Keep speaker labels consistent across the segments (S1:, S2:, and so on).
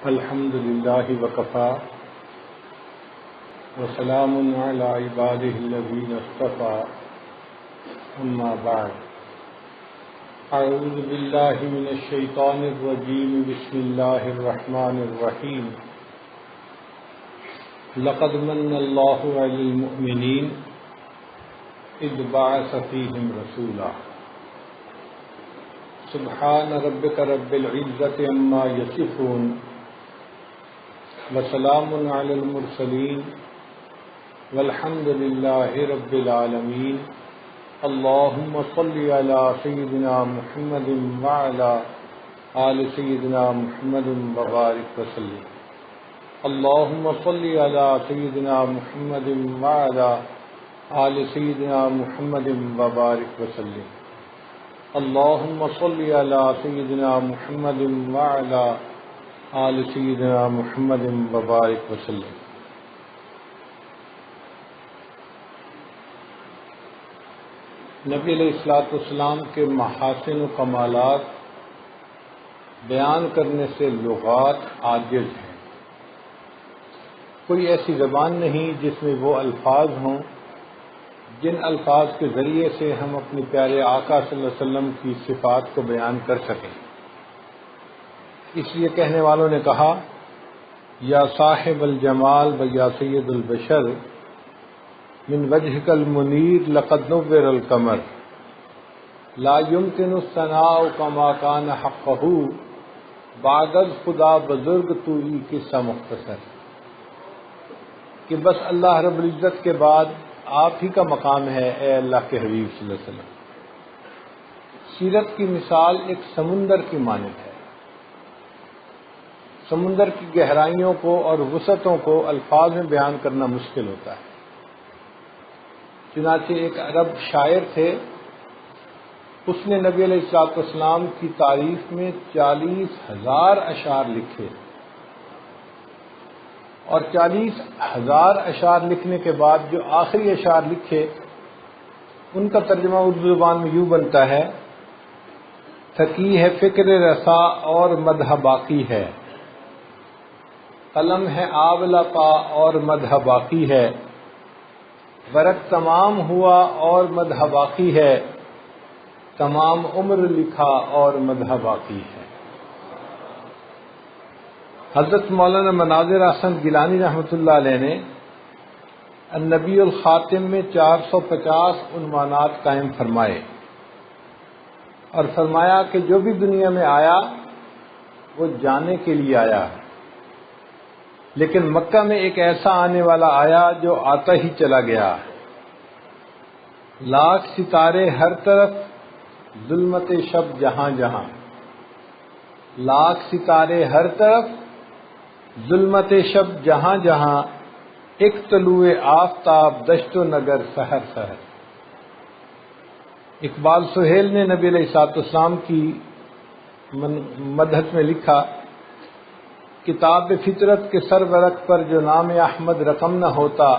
S1: الحمد لله وكفى وسلام على عباده الذين اصطفى أما بعد أعوذ بالله من الشيطان الرجيم بسم الله الرحمن الرحيم لقد من الله على المؤمنين إذ بعث فيهم رسولا سبحان ربك رب العزة عما يصفون وسلام على المرسلين والحمد لله رب العالمين اللهم صل على سيدنا محمد وعلى آل سيدنا محمد وبارك وسلم اللهم صل على سيدنا محمد وعلى آل سيدنا محمد وبارك وسلم اللهم صل على سيدنا محمد وعلى آل سيدنا محمد وبارك وسلم. نبی علیہ الصلوۃ والسلام کے محاسن و کمالات بیان کرنے سے لغات عاجز ہیں. کوئی ایسی زبان نہیں جس میں وہ الفاظ ہوں جن الفاظ کے ذریعے سے ہم اپنے پیارے آقا صلی اللہ علیہ وسلم کی صفات کو بیان کر سکیں. اس لیے کہنے والوں نے کہا یا صاحب الجمال و یا سید البشر من وجهك المنیر لقد نور القمر لا يمكن الثناء كما كان حقه بعد خدا بزرگ توئی قصہ مختصر کہ بس اللہ رب العزت کے بعد آپ ہی کا مقام ہے اے اللہ کے حبیب صلی اللہ علیہ وسلم. سیرت کی مثال ایک سمندر کی مانند ہے. سمندر کی گہرائیوں کو اور وسعتوں کو الفاظ میں بیان کرنا مشکل ہوتا ہے. چنانچہ ایک عرب شاعر تھے، اس نے نبی علیہ الصلوۃ والسلام کی تعریف میں 40,000 اشعار لکھے اور 40,000 اشعار لکھنے کے بعد جو آخری اشعار لکھے ان کا ترجمہ اردو زبان میں یوں بنتا ہے: تھکی ہے فکر رسا اور مدح باقی ہے، قلم ہے آبلہ پا اور مدح باقی ہے، ورق تمام ہوا اور مدح باقی ہے، تمام عمر لکھا اور مدح باقی ہے. حضرت مولانا مناظر حسن گیلانی رحمۃ اللہ علیہ نے النبی الخاتم میں 450 عنوانات قائم فرمائے اور فرمایا کہ جو بھی دنیا میں آیا وہ جانے کے لیے آیا، لیکن مکہ میں ایک ایسا آنے والا آیا جو آتا ہی چلا گیا. لاکھ ستارے ہر طرف ظلمت شب جہاں جہاں، لاکھ ستارے ہر طرف ظلمت شب جہاں جہاں، ایک طلوع آفتاب دشت و نگر سحر سحر. اقبال سہیل نے نبی علیہ الصلوۃ والسلام کی مدحت میں لکھا: کتاب فطرت کے سرورق پر جو نام احمد رقم نہ ہوتا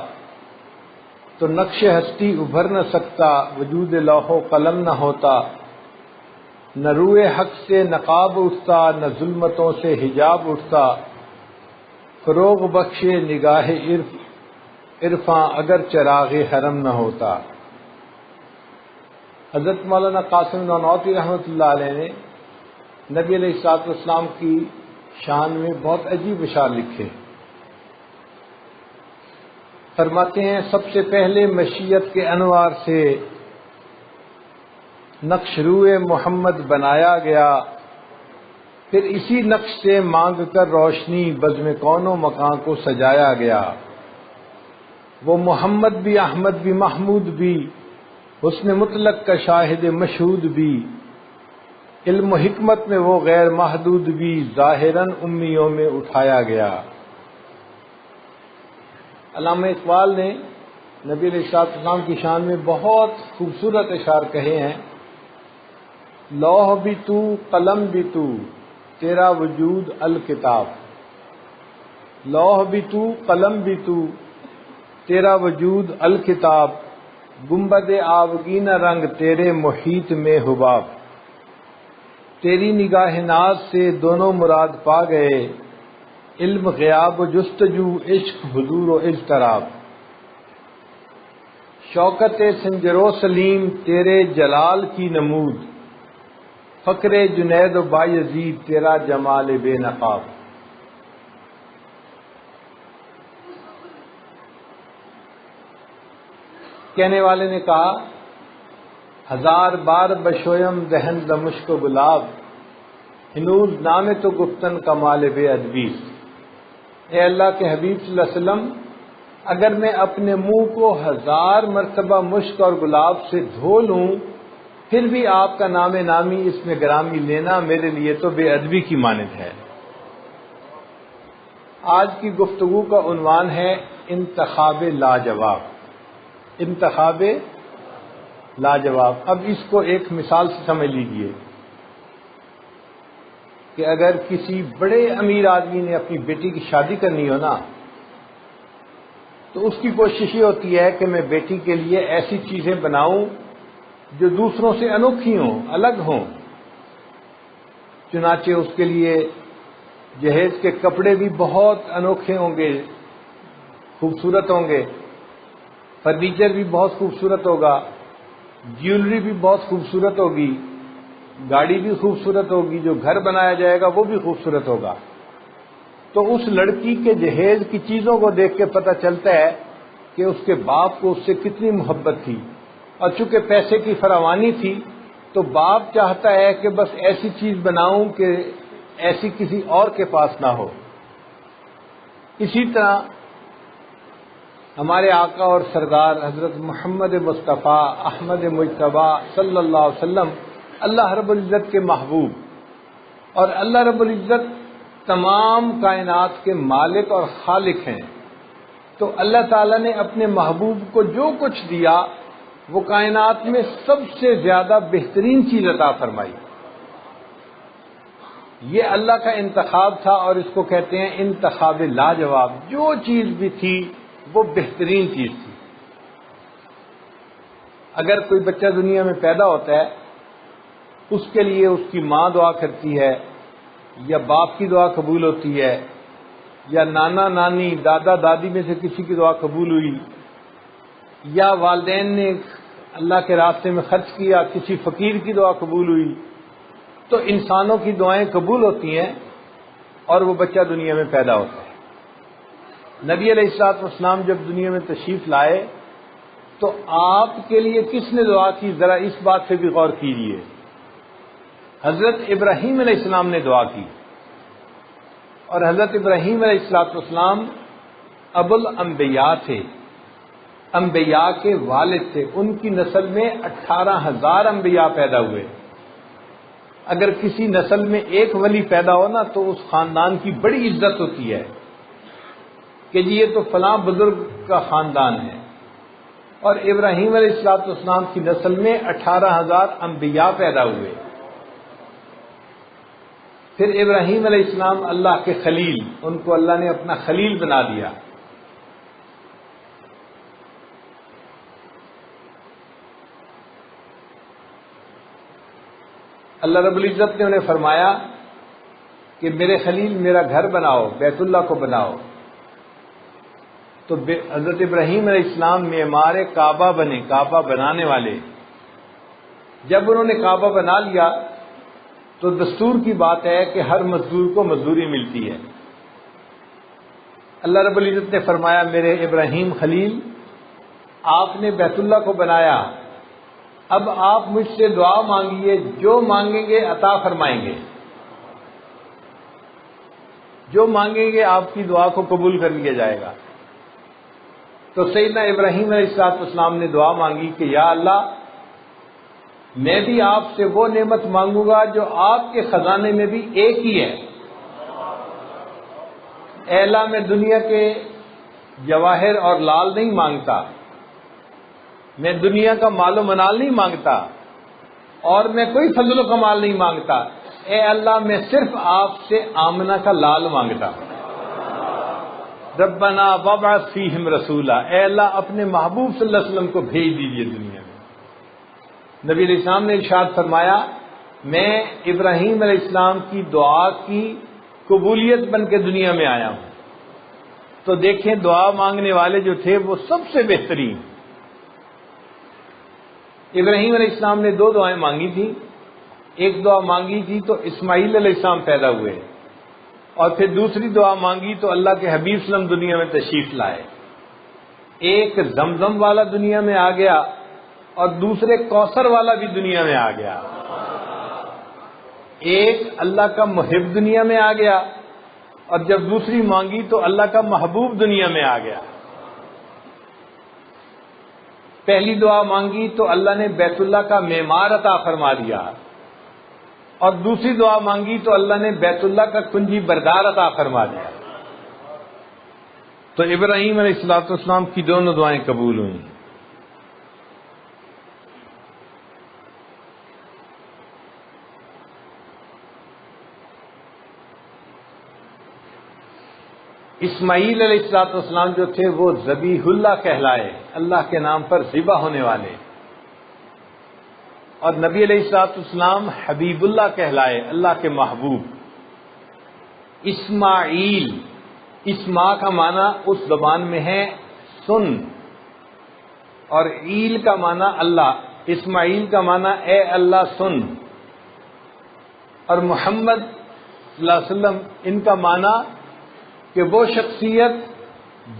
S1: تو نقش ہستی ابھر نہ سکتا، وجود لوح و قلم نہ ہوتا، نہ روئے حق سے نقاب اٹھتا، نہ ظلمتوں سے حجاب اٹھتا، فروغ بخشے نگاہ عرفاں اگر چراغ حرم نہ ہوتا. حضرت مولانا قاسم نانوتوی رحمۃ اللہ علیہ نے نبی علیہ الصلوۃ والسلام کی شان میں بہت عجیب اشعار لکھے. فرماتے ہیں سب سے پہلے مشیت کے انوار سے نقش روئے محمد بنایا گیا، پھر اسی نقش سے مانگ کر روشنی بزم کون و مکان کو سجایا گیا. وہ محمد بھی احمد بھی محمود بھی، حسن مطلق کا شاہد مشہود بھی، علم و حکمت میں وہ غیر محدود بھی، ظاہراً امیوں میں اٹھایا گیا. علامہ اقبال نے نبی علیہ السلام کی شان میں بہت خوبصورت اشعار کہے ہیں: لوح بھی تو قلم بھی تو تیرا وجود الکتاب، لوح بھی تو قلم بھی تو تیرا وجود الکتاب، گنبد آبگینہ رنگ تیرے محیط میں حباب، تیری نگاہ ناز سے دونوں مراد پا گئے، علم غیاب و جستجو، عشق حضور و اضطراب، شوکت سنجرو سلیم تیرے جلال کی نمود، فقر جنید و بایزید تیرا جمال بے نقاب۔ کہنے والے نے کہا، ہزار بار بشویم دہن دمشق و گلاب، ہنوز نام تو گفتن کمال بے ادبی۔ اے اللہ کے حبیب صلی اللہ علیہ وسلم، اگر میں اپنے منہ کو 1000 مرتبہ مشک اور گلاب سے دھو لوں پھر بھی آپ کا نام نامی اس میں گرامی لینا میرے لیے تو بے ادبی کی مانند ہے۔ آج کی گفتگو کا عنوان ہے انتخاب لاجواب۔ انتخاب لاجواب۔ اب اس کو ایک مثال سے سمجھ لیجئے کہ اگر کسی بڑے امیر آدمی نے اپنی بیٹی کی شادی کرنی ہو نا تو اس کی کوشش یہ ہوتی ہے کہ میں بیٹی کے لیے ایسی چیزیں بناؤں جو دوسروں سے انوکھی ہوں، الگ ہوں۔ چنانچہ اس کے لیے جہیز کے کپڑے بھی بہت انوکھے ہوں گے، خوبصورت ہوں گے، فرنیچر بھی بہت خوبصورت ہوگا، جیولری بھی بہت خوبصورت ہوگی، گاڑی بھی خوبصورت ہوگی، جو گھر بنایا جائے گا وہ بھی خوبصورت ہوگا۔ تو اس لڑکی کے جہیز کی چیزوں کو دیکھ کے پتہ چلتا ہے کہ اس کے باپ کو اس سے کتنی محبت تھی، اور چونکہ پیسے کی فراوانی تھی تو باپ چاہتا ہے کہ بس ایسی چیز بناؤں کہ ایسی کسی اور کے پاس نہ ہو۔ اسی طرح ہمارے آقا اور سردار حضرت محمد مصطفیٰ احمد مجتبیٰ صلی اللہ علیہ وسلم اللہ رب العزت کے محبوب، اور اللہ رب العزت تمام کائنات کے مالک اور خالق ہیں، تو اللہ تعالیٰ نے اپنے محبوب کو جو کچھ دیا وہ کائنات میں سب سے زیادہ بہترین چیز عطا فرمائی۔ یہ اللہ کا انتخاب تھا، اور اس کو کہتے ہیں انتخاب لاجواب۔ جو چیز بھی تھی وہ بہترین چیز تھی۔ اگر کوئی بچہ دنیا میں پیدا ہوتا ہے اس کے لیے اس کی ماں دعا کرتی ہے، یا باپ کی دعا قبول ہوتی ہے، یا نانا نانی دادا دادی میں سے کسی کی دعا قبول ہوئی، یا والدین نے اللہ کے راستے میں خرچ کیا کسی فقیر کی دعا قبول ہوئی، تو انسانوں کی دعائیں قبول ہوتی ہیں اور وہ بچہ دنیا میں پیدا ہوتا ہے۔ نبی علیہ الصلوۃ والسلام جب دنیا میں تشریف لائے تو آپ کے لیے کس نے دعا کی، ذرا اس بات پہ بھی غور کیجیے۔ حضرت ابراہیم علیہ السلام نے دعا کی، اور حضرت ابراہیم علیہ السلام ابو الانبیاء تھے، انبیاء کے والد تھے۔ ان کی نسل میں 18,000 انبیاء پیدا ہوئے۔ اگر کسی نسل میں ایک ولی پیدا ہو نا تو اس خاندان کی بڑی عزت ہوتی ہے کہ جی یہ تو فلاں بزرگ کا خاندان ہے۔ اور ابراہیم علیہ السلام کی نسل میں 18,000 انبیاء پیدا ہوئے۔ پھر ابراہیم علیہ السلام اللہ کے خلیل، ان کو اللہ نے اپنا خلیل بنا دیا۔ اللہ رب العزت نے انہیں فرمایا کہ میرے خلیل میرا گھر بناؤ، بیت اللہ کو بناؤ۔ تو حضرت ابراہیم علیہ السلام معمار کعبہ بنے، کعبہ بنانے والے۔ جب انہوں نے کعبہ بنا لیا تو دستور کی بات ہے کہ ہر مزدور کو مزدوری ملتی ہے۔ اللہ رب العزت نے فرمایا میرے ابراہیم خلیل، آپ نے بیت اللہ کو بنایا، اب آپ مجھ سے دعا مانگیے، جو مانگیں گے عطا فرمائیں گے، جو مانگیں گے آپ کی دعا کو قبول کر لیا جائے گا۔ تو سیدنا ابراہیم علیہ السلام نے دعا مانگی کہ یا اللہ، میں بھی آپ سے وہ نعمت مانگوں گا جو آپ کے خزانے میں بھی ایک ہی ہے۔ اے اللہ، میں دنیا کے جواہر اور لال نہیں مانگتا، میں دنیا کا مال و منال نہیں مانگتا، اور میں کوئی فضل و کمال نہیں مانگتا۔ اے اللہ، میں صرف آپ سے آمنہ کا لال مانگتا ہوں۔ ربنا وابعث فیہم رسولا، اے اللہ اپنے محبوب صلی اللہ علیہ وسلم کو بھیج دیجیے دنیا میں۔ نبی علیہ السلام نے ارشاد فرمایا میں ابراہیم علیہ السلام کی دعا کی قبولیت بن کے دنیا میں آیا ہوں. تو دیکھیں دعا مانگنے والے جو تھے وہ سب سے بہترین. ابراہیم علیہ السلام نے 2 دعائیں مانگی تھی. ایک دعا مانگی تھی تو اسماعیل علیہ السلام پیدا ہوئے، اور پھر دوسری دعا مانگی تو اللہ کے حبیب صلی اللہ علیہ وسلم دنیا میں تشریف لائے. ایک زمزم والا دنیا میں آ گیا اور دوسرے کوثر والا بھی دنیا میں آ گیا. ایک اللہ کا محب دنیا میں آ گیا، اور جب دوسری مانگی تو اللہ کا محبوب دنیا میں آ گیا. پہلی دعا مانگی تو اللہ نے بیت اللہ کا معمار عطا فرما دیا، اور دوسری دعا مانگی تو اللہ نے بیت اللہ کا کنجی بردار عطا فرما دیا. تو ابراہیم علیہ السلام کی دونوں دعائیں قبول ہوئیں. اسماعیل علیہ السلام جو تھے وہ ذبیح اللہ کہلائے، اللہ کے نام پر ذبح ہونے والے، اور نبی علیہ السلام حبیب اللہ کہلائے، اللہ کے محبوب. اسماعیل، اسما کا معنی اس زبان میں ہے سن، اور عیل کا معنی اللہ. اسماعیل کا معنی اے اللہ سن، اور محمد صلی اللہ علیہ وسلم ان کا معنی کہ وہ شخصیت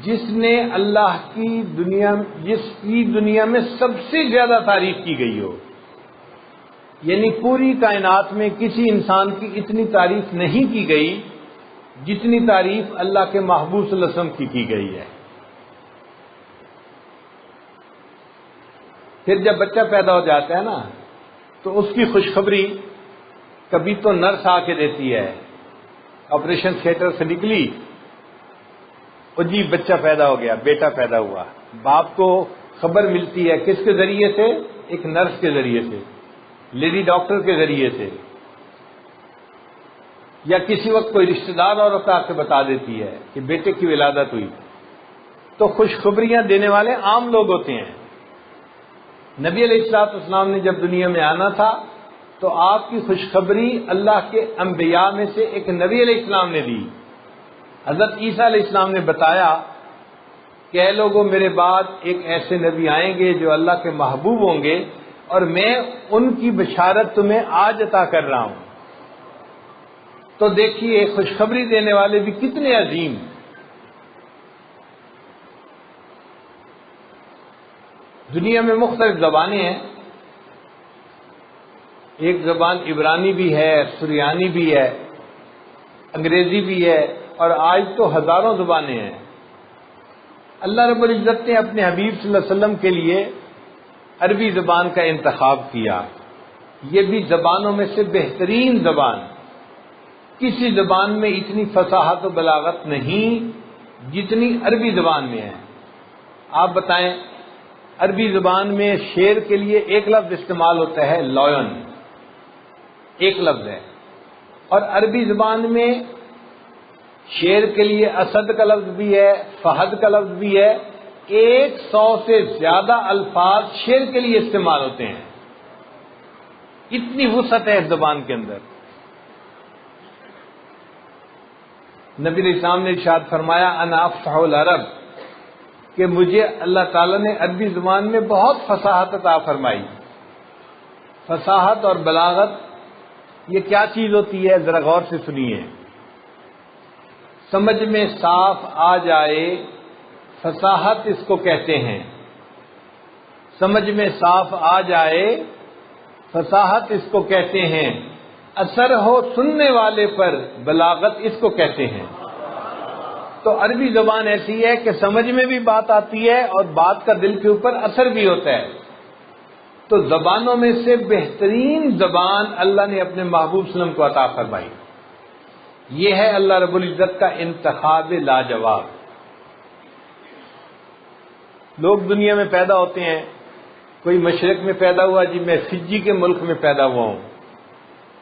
S1: جس نے اللہ کی دنیا، جس کی دنیا میں سب سے زیادہ تعریف کی گئی ہو. یعنی پوری کائنات میں کسی انسان کی اتنی تعریف نہیں کی گئی جتنی تعریف اللہ کے محبوب صلی اللہ علیہ وسلم کی گئی ہے. پھر جب بچہ پیدا ہو جاتا ہے نا تو اس کی خوشخبری کبھی تو نرس آ کے دیتی ہے، آپریشن تھیٹر سے نکلی، اور جی بچہ پیدا ہو گیا، بیٹا پیدا ہوا. باپ کو خبر ملتی ہے کس کے ذریعے سے؟ ایک نرس کے ذریعے سے، لیڈی ڈاکٹر کے ذریعے سے، یا کسی وقت کوئی رشتہ دار عورت آ کے بتا دیتی ہے کہ بیٹے کی ولادت ہوئی. تو خوشخبریاں دینے والے عام لوگ ہوتے ہیں. نبی علیہ السلام نے جب دنیا میں آنا تھا تو آپ کی خوشخبری اللہ کے انبیاء میں سے ایک نبی علیہ السلام نے دی. حضرت عیسیٰ علیہ السلام نے بتایا کہ اے لوگوں، میرے بعد ایک ایسے نبی آئیں گے جو اللہ کے محبوب ہوں گے، اور میں ان کی بشارت تمہیں آج عطا کر رہا ہوں. تو دیکھیے خوشخبری دینے والے بھی کتنے عظیم. دنیا میں مختلف زبانیں ہیں. ایک زبان عبرانی بھی ہے، سریانی بھی ہے، انگریزی بھی ہے، اور آج تو ہزاروں زبانیں ہیں. اللہ رب العزت نے اپنے حبیب صلی اللہ علیہ وسلم کے لیے عربی زبان کا انتخاب کیا. یہ بھی زبانوں میں سے بہترین زبان. کسی زبان میں اتنی فصاحت و بلاغت نہیں جتنی عربی زبان میں ہے. آپ بتائیں، عربی زبان میں شیر کے لیے ایک لفظ استعمال ہوتا ہے لائن، ایک لفظ ہے، اور عربی زبان میں شیر کے لیے اسد کا لفظ بھی ہے، فہد کا لفظ بھی ہے. 100 سے زیادہ الفاظ شیر کے لیے استعمال ہوتے ہیں. اتنی وسعت ہے اس زبان کے اندر. نبی علیہ السلام نے ارشاد فرمایا انا افصح العرب، کہ مجھے اللہ تعالیٰ نے عربی زبان میں بہت فصاحت عطا فرمائی. فصاحت اور بلاغت یہ کیا چیز ہوتی ہے؟ ذرا غور سے سنیے. سمجھ میں صاف آ جائے، فصاحت اس کو کہتے ہیں. سمجھ میں صاف آ جائے، فصاحت اس کو کہتے ہیں. اثر ہو سننے والے پر، بلاغت اس کو کہتے ہیں. تو عربی زبان ایسی ہے کہ سمجھ میں بھی بات آتی ہے اور بات کا دل کے اوپر اثر بھی ہوتا ہے. تو زبانوں میں سے بہترین زبان اللہ نے اپنے محبوب صلی اللہ علیہ وسلم کو عطا فرمائی. یہ ہے اللہ رب العزت کا انتخاب لاجواب. لوگ دنیا میں پیدا ہوتے ہیں، کوئی مشرق میں پیدا ہوا، جی میں فجی کے ملک میں پیدا ہوا ہوں.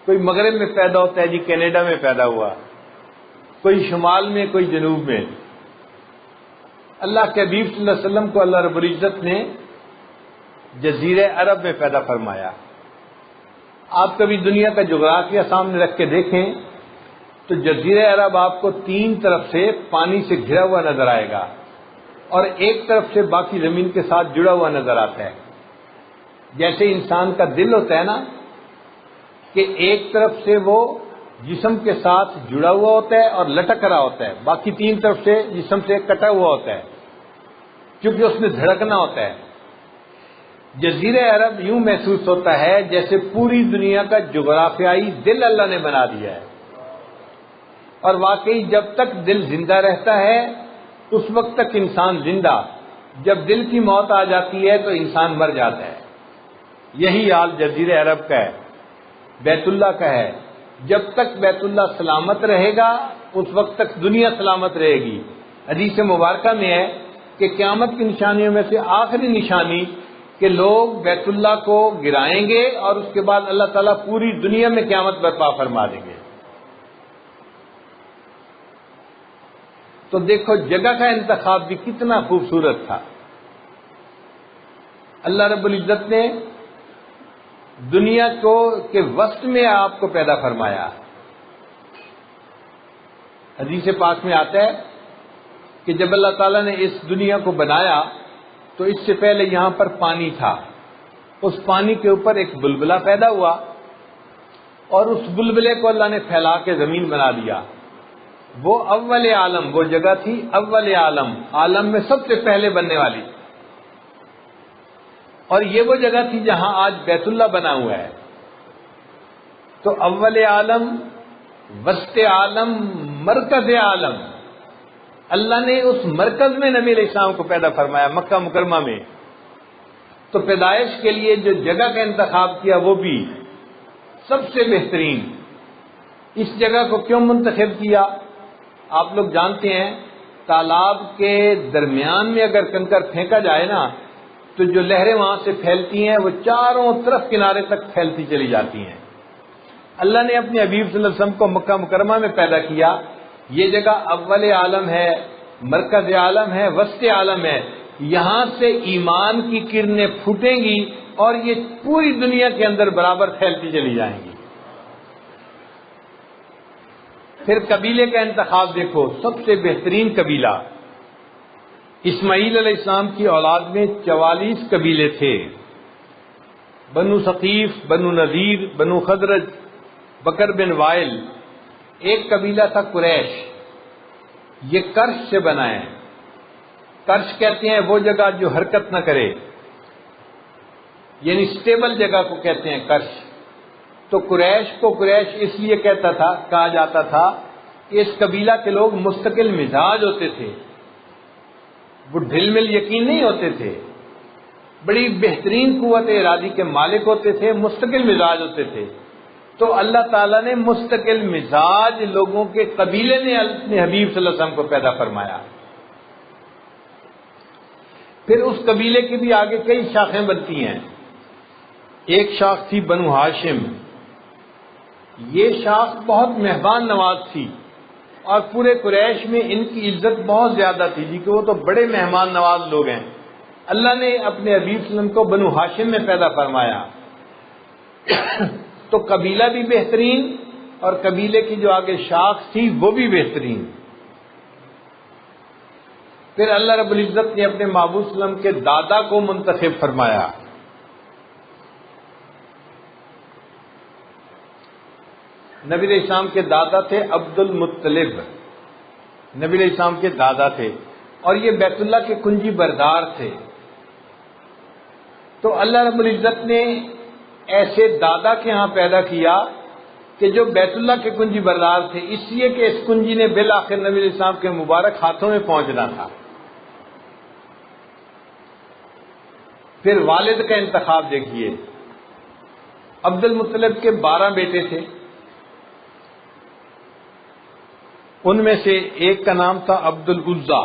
S1: کوئی مغرب میں پیدا ہوتا ہے، جی کینیڈا میں پیدا ہوا. کوئی شمال میں، کوئی جنوب میں. اللہ کے حبیب صلی اللہ علیہ وسلم کو اللہ رب العزت نے جزیرہ عرب میں پیدا فرمایا. آپ کبھی دنیا کا جغرافیہ سامنے رکھ کے دیکھیں تو تو جزیرہ عرب آپ کو تین طرف سے پانی سے گھرا ہوا نظر آئے گا اور ایک طرف سے باقی زمین کے ساتھ جڑا ہوا نظر آتا ہے. جیسے انسان کا دل ہوتا ہے نا کہ ایک طرف سے وہ جسم کے ساتھ جڑا ہوا ہوتا ہے اور لٹک رہا ہوتا ہے، باقی تین طرف سے جسم سے کٹا ہوا ہوتا ہے کیونکہ اس میں دھڑکنا ہوتا ہے. جزیرہ عرب یوں محسوس ہوتا ہے جیسے پوری دنیا کا جغرافیائی دل اللہ نے بنا دیا ہے. اور واقعی جب تک دل زندہ رہتا ہے اس وقت تک انسان زندہ، جب دل کی موت آ جاتی ہے تو انسان مر جاتا ہے. یہی حال جزیرہ عرب کا ہے، بیت اللہ کا ہے. جب تک بیت اللہ سلامت رہے گا اس وقت تک دنیا سلامت رہے گی. حدیث مبارکہ میں ہے کہ قیامت کی نشانیوں میں سے آخری نشانی کہ لوگ بیت اللہ کو گرائیں گے اور اس کے بعد اللہ تعالیٰ پوری دنیا میں قیامت برپا فرما دیں گے. تو دیکھو جگہ کا انتخاب بھی کتنا خوبصورت تھا. اللہ رب العزت نے دنیا کو کے وسط میں آپ کو پیدا فرمایا. حدیث پاک میں آتا ہے کہ جب اللہ تعالیٰ نے اس دنیا کو بنایا تو اس سے پہلے یہاں پر پانی تھا. اس پانی کے اوپر ایک بلبلہ پیدا ہوا اور اس بلبلے کو اللہ نے پھیلا کے زمین بنا دیا. وہ اول عالم، وہ جگہ تھی اول عالم، عالم میں سب سے پہلے بننے والی. اور یہ وہ جگہ تھی جہاں آج بیت اللہ بنا ہوا ہے. تو اول عالم، وسط عالم، مرکز عالم، اللہ نے اس مرکز میں نبی علیہ السلام کو پیدا فرمایا مکہ مکرمہ میں. تو پیدائش کے لیے جو جگہ کا انتخاب کیا وہ بھی سب سے بہترین. اس جگہ کو کیوں منتخب کیا؟ آپ لوگ جانتے ہیں تالاب کے درمیان میں اگر کنکر پھینکا جائے نا تو جو لہریں وہاں سے پھیلتی ہیں وہ چاروں طرف کنارے تک پھیلتی چلی جاتی ہیں. اللہ نے اپنے حبیب صلی اللہ علیہ وسلم کو مکہ مکرمہ میں پیدا کیا. یہ جگہ اول عالم ہے، مرکز عالم ہے، وسط عالم ہے. یہاں سے ایمان کی کرنیں پھوٹیں گی اور یہ پوری دنیا کے اندر برابر پھیلتی چلی جائیں گی. پھر قبیلے کا انتخاب دیکھو، سب سے بہترین قبیلہ. اسماعیل علیہ السلام کی اولاد میں 44 قبیلے تھے. بنو ثقیف، بنو نذیر، بنو خزرج، بکر بن وائل. ایک قبیلہ تھا قریش، یہ کرش سے بنا ہے. کرش کہتے ہیں وہ جگہ جو حرکت نہ کرے، یعنی سٹیبل جگہ کو کہتے ہیں کرش. تو قریش کو قریش اس لیے کہا جاتا تھا کہ اس قبیلہ کے لوگ مستقل مزاج ہوتے تھے، وہ ڈھل مل یقین نہیں ہوتے تھے، بڑی بہترین قوت ارادی کے مالک ہوتے تھے، مستقل مزاج ہوتے تھے. تو اللہ تعالیٰ نے مستقل مزاج لوگوں کے قبیلے نے اپنے حبیب صلی اللہ علیہ وسلم کو پیدا فرمایا. پھر اس قبیلے کی بھی آگے کئی شاخیں بنتی ہیں. ایک شاخ تھی بنو ہاشم. یہ شاخ بہت مہمان نواز تھی اور پورے قریش میں ان کی عزت بہت زیادہ تھی کہ وہ تو بڑے مہمان نواز لوگ ہیں. اللہ نے اپنے حبیب صلی اللہ علیہ وسلم کو بنو ہاشم میں پیدا فرمایا. تو قبیلہ بھی بہترین اور قبیلے کی جو آگے شاخ تھی وہ بھی بہترین. پھر اللہ رب العزت نے اپنے محبوب صلی اللہ علیہ وسلم کے دادا کو منتخب فرمایا. نبی علیہ السلام کے دادا تھے عبد المطلب، نبی علیہ السلام کے دادا تھے اور یہ بیت اللہ کے کنجی بردار تھے. تو اللہ رب العزت نے ایسے دادا کے ہاں پیدا کیا کہ جو بیت اللہ کے کنجی بردار تھے، اس لیے کہ اس کنجی نے بالآخر نبی علیہ السلام کے مبارک ہاتھوں میں پہنچنا تھا. پھر والد کا انتخاب دیکھیے. عبد المطلب کے 12 بیٹے تھے. ان میں سے ایک کا نام تھا عبد العزا،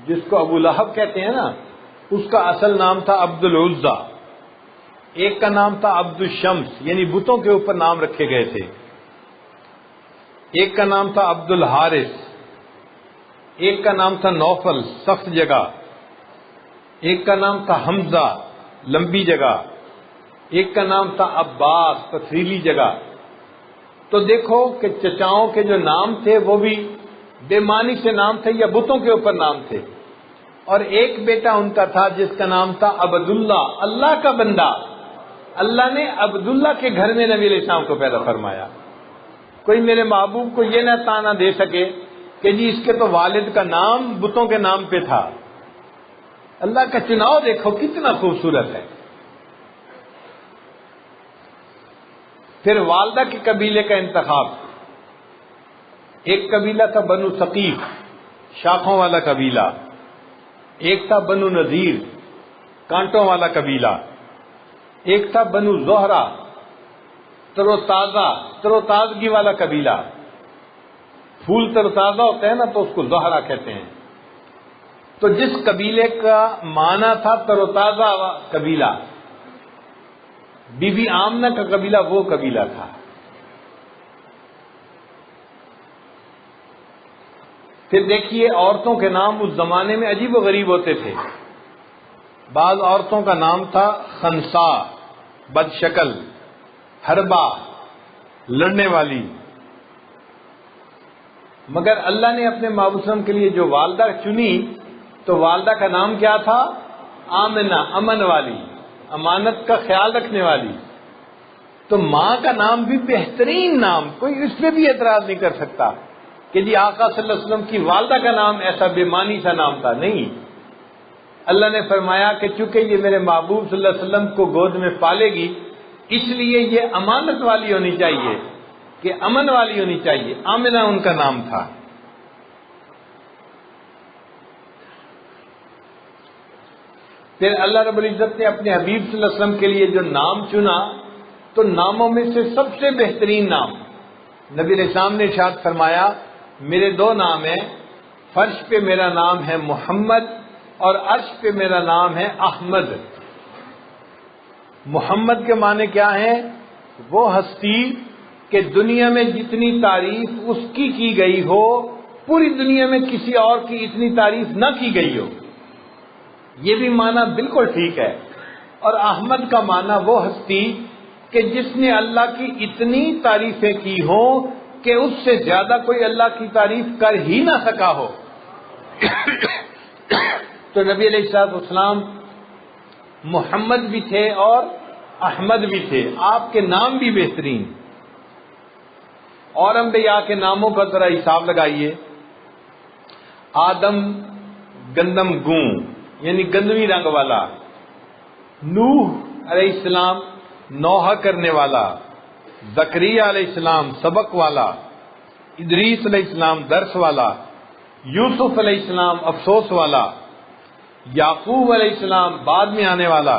S1: جس کو ابو لہب کہتے ہیں نا، اس کا اصل نام تھا عبد العزا. ایک کا نام تھا عبد الشمس، یعنی بتوں کے اوپر نام رکھے گئے تھے. ایک کا نام تھا عبد الحارث. ایک کا نام تھا نوفل، سخت جگہ. ایک کا نام تھا حمزہ، لمبی جگہ. ایک کا نام تھا عباس، پتھریلی جگہ. تو دیکھو کہ چچاؤں کے جو نام تھے وہ بھی بے معنی سے نام تھے یا بتوں کے اوپر نام تھے. اور ایک بیٹا ان کا تھا جس کا نام تھا عبداللہ، اللہ کا بندہ. اللہ نے عبداللہ کے گھر میں نبی علیہ السلام کو پیدا فرمایا. کوئی میرے محبوب کو یہ نہ تانا دے سکے کہ جی اس کے تو والد کا نام بتوں کے نام پہ تھا. اللہ کا چناؤ دیکھو کتنا خوبصورت ہے. پھر والدہ کے قبیلے کا انتخاب. ایک قبیلہ تھا بنو ثقیف، شاخوں والا قبیلہ. ایک تھا بنو نذیر، کانٹوں والا قبیلہ. ایک تھا بنو زہرہ، تر و تازگی والا قبیلہ. پھول تر و تازہ ہوتا ہے نا تو اس کو زہرہ کہتے ہیں. تو جس قبیلے کا معنی تھا تر و تازہ قبیلہ، بی بی آمنہ کا قبیلہ وہ قبیلہ تھا. پھر دیکھیے عورتوں کے نام اس زمانے میں عجیب و غریب ہوتے تھے. بعض عورتوں کا نام تھا خنسا، بد شکل، حربا، لڑنے والی. مگر اللہ نے اپنے محبوب صلی اللہ علیہ وسلم کے لیے جو والدہ چنی تو والدہ کا نام کیا تھا؟ آمنہ، امن والی، امانت کا خیال رکھنے والی. تو ماں کا نام بھی بہترین نام، کوئی اس پہ بھی اعتراض نہیں کر سکتا کہ جی آقا صلی اللہ علیہ وسلم کی والدہ کا نام ایسا بے معنی سا نام تھا. نہیں، اللہ نے فرمایا کہ چونکہ یہ میرے محبوب صلی اللہ علیہ وسلم کو گود میں پالے گی اس لیے یہ امانت والی ہونی چاہیے، کہ امن والی ہونی چاہیے. آمنہ ان کا نام تھا. پھر اللہ رب العزت نے اپنے حبیب صلی اللہ علیہ وسلم کے لیے جو نام چنا تو ناموں میں سے سب سے بہترین نام نبی علیہ السلام نے ارشاد فرمایا میرے دو نام ہیں، فرش پہ میرا نام ہے محمد اور عرش پہ میرا نام ہے احمد. محمد کے معنی کیا ہیں؟ وہ ہستی کہ دنیا میں جتنی تعریف اس کی گئی ہو پوری دنیا میں کسی اور کی اتنی تعریف نہ کی گئی ہو. یہ بھی معنی بالکل ٹھیک ہے. اور احمد کا معنی وہ ہستی کہ جس نے اللہ کی اتنی تعریفیں کی ہوں کہ اس سے زیادہ کوئی اللہ کی تعریف کر ہی نہ سکا ہو. تو نبی علیہ السلام محمد بھی تھے اور احمد بھی تھے. آپ کے نام بھی بہترین. اور انبیاء کے ناموں کا ذرا حساب لگائیے. آدم گندم گوں یعنی گندمی رنگ والا، نوح علیہ السلام نوحہ کرنے والا، زکریا علیہ السلام سبق والا، ادریس علیہ السلام درس والا، یوسف علیہ السلام افسوس والا، یعقوب علیہ السلام بعد میں آنے والا،